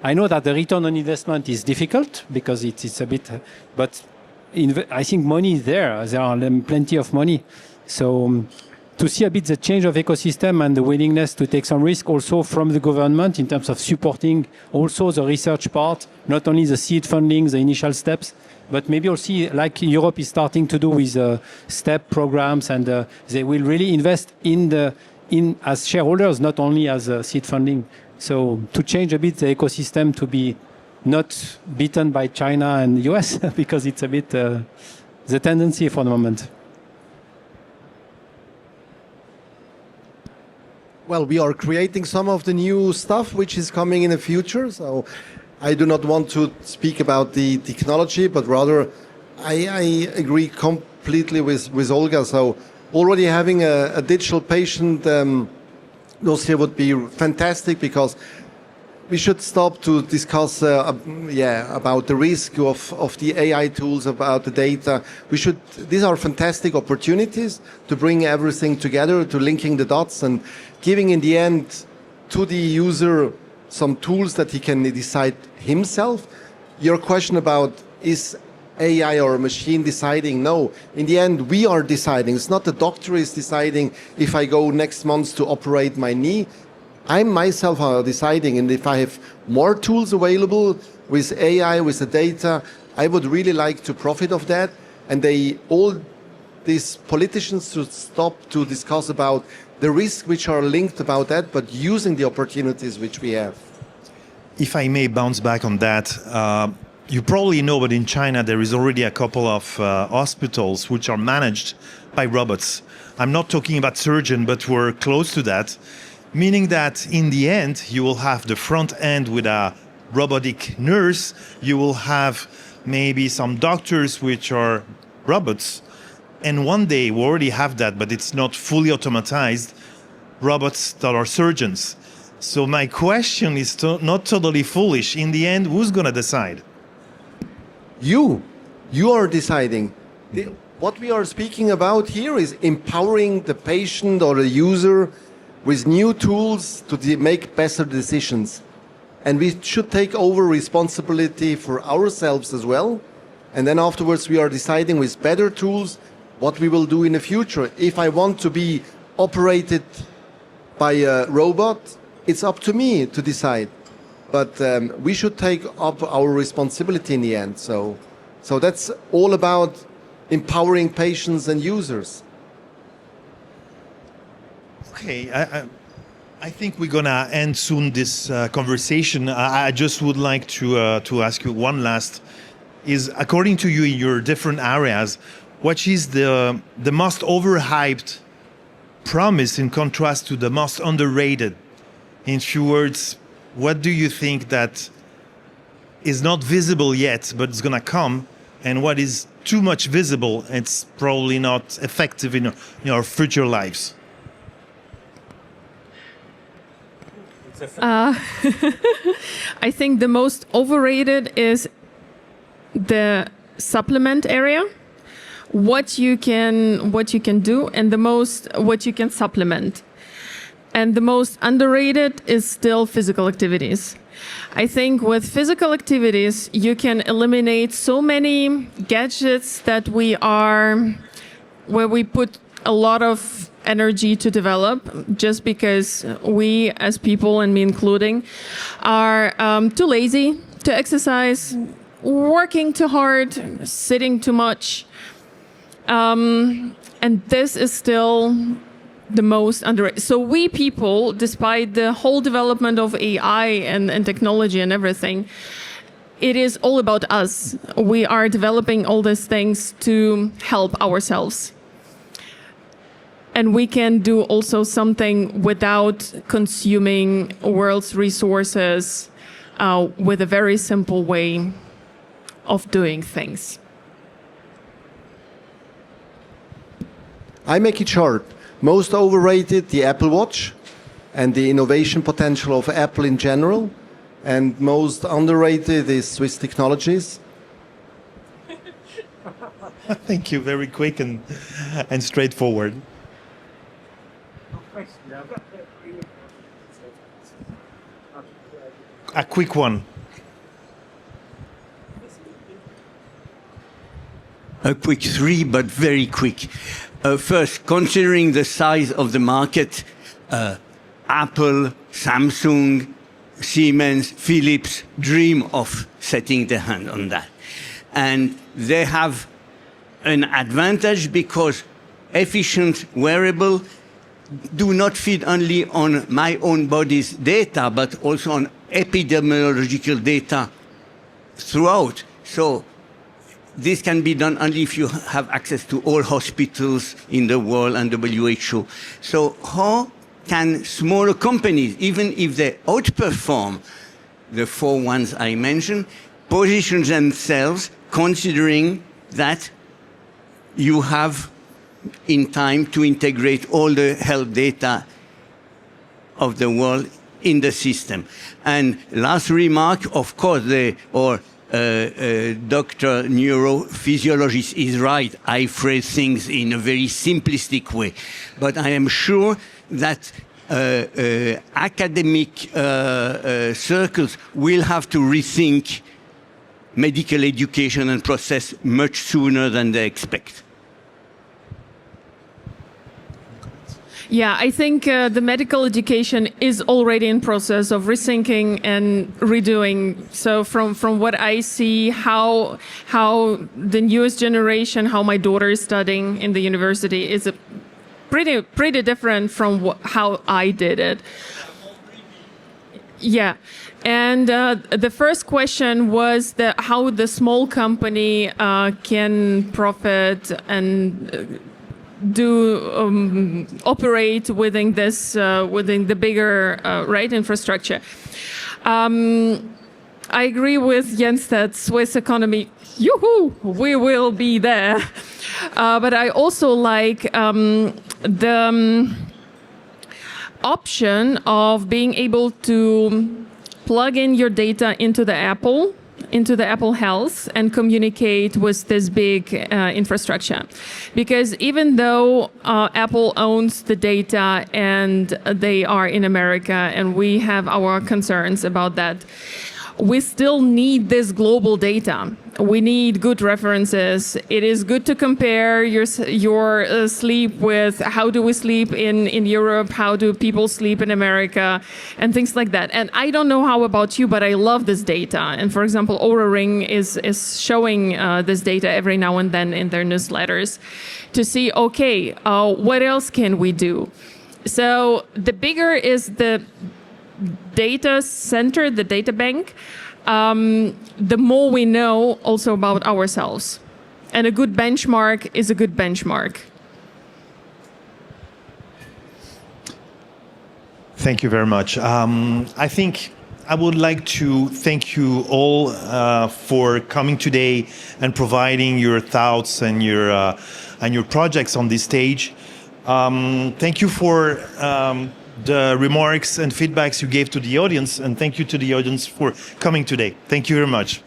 I know that the return on investment is difficult because it's a bit, but I think money is there. There are plenty of money. So to see a bit the change of ecosystem and the willingness to take some risk also from the government in terms of supporting also the research part, not only the seed funding, the initial steps, but maybe also like Europe is starting to do with STEP programs, and they will really invest in as shareholders, not only as seed funding. So to change a bit the ecosystem to be not beaten by China and US because it's a bit the tendency for the moment. Well, we are creating some of the new stuff which is coming in the future. So I do not want to speak about the technology, but rather I agree completely with Olga. So already having a digital patient dossier would be fantastic, because we should stop to discuss about the risk of the AI tools, about the data. These are fantastic opportunities to bring everything together, to linking the dots and giving in the end to the user some tools that he can decide himself. Your question about is AI or a machine deciding? No, in the end we are deciding. It's not the doctor is deciding if I go next month to operate my knee. I myself are deciding, and if I have more tools available with AI, with the data, I would really like to profit of that. And all these politicians should stop to discuss about the risks which are linked about that, but using the opportunities which we have. If I may bounce back on that, you probably know, but in China there is already a couple of hospitals which are managed by robots. I'm not talking about surgeon, but we're close to that. Meaning that in the end, you will have the front end with a robotic nurse. You will have maybe some doctors which are robots. And one day we already have that, but it's not fully automatized, robots that are surgeons. So my question is not totally foolish. In the end, who's going to decide? You are deciding. What we are speaking about here is empowering the patient or the user with new tools to make better decisions. And we should take over responsibility for ourselves as well. And then afterwards we are deciding with better tools what we will do in the future. If I want to be operated by a robot, it's up to me to decide. But we should take up our responsibility in the end. So that's all about empowering patients and users. Okay, I think we're gonna end soon this conversation. I just would like to ask you one last. Is according to you in your different areas, what is the most overhyped promise in contrast to the most underrated? In few words, what do you think that is not visible yet but it's gonna come, and what is too much visible and it's probably not effective in our future lives? I think the most overrated is the supplement area, what you can do and what you can supplement. And the most underrated is still physical activities. I think with physical activities, you can eliminate so many gadgets where we put a lot of energy to develop, just because we as people, and me including, are too lazy to exercise, working too hard, sitting too much. And this is still the most underrated. So we people, despite the whole development of AI and technology and everything, it is all about us. We are developing all these things to help ourselves. And we can do also something without consuming world's resources with a very simple way of doing things. I make it short. Most overrated, the Apple Watch and the innovation potential of Apple in general. And most underrated is Swiss technologies. Thank you. Very quick and straightforward. A quick one. A quick three, but very quick. First, considering the size of the market, Apple, Samsung, Siemens, Philips dream of setting their hand on that. And they have an advantage because efficient wearable do not feed only on my own body's data, but also on epidemiological data throughout. So this can be done only if you have access to all hospitals in the world and WHO. So how can smaller companies, even if they outperform the four ones I mentioned, position themselves considering that you have in time to integrate all the health data of the world in the system? And last remark, of course, Dr. Neurophysiologist is right. I phrase things in a very simplistic way. But I am sure that academic circles will have to rethink medical education and process much sooner than they expect. Yeah, I think the medical education is already in process of rethinking and redoing. So from what I see, how the newest generation, how my daughter is studying in the university is pretty different from how I did it. Yeah. And the first question was how the small company can profit and operate within this within the bigger infrastructure. I agree with Jens that Swiss economy, yoo-hoo, we will be there. But I also like the option of being able to plug in your data into the Apple Health and communicate with this big infrastructure. Because even though Apple owns the data and they are in America and we have our concerns about that, we still need this global data. We need good references. It is good to compare your sleep with how do we sleep in Europe, how do people sleep in America, and things like that. And I don't know how about you, but I love this data. And for example, Oura Ring is showing this data every now and then in their newsletters to see, okay, what else can we do? So the bigger is the data center, the data bank, the more we know also about ourselves. And a good benchmark is a good benchmark. Thank you very much. I think I would like to thank you all for coming today and providing your thoughts and your projects on this stage. Thank you for the remarks and feedbacks you gave to the audience, and thank you to the audience for coming today. Thank you very much.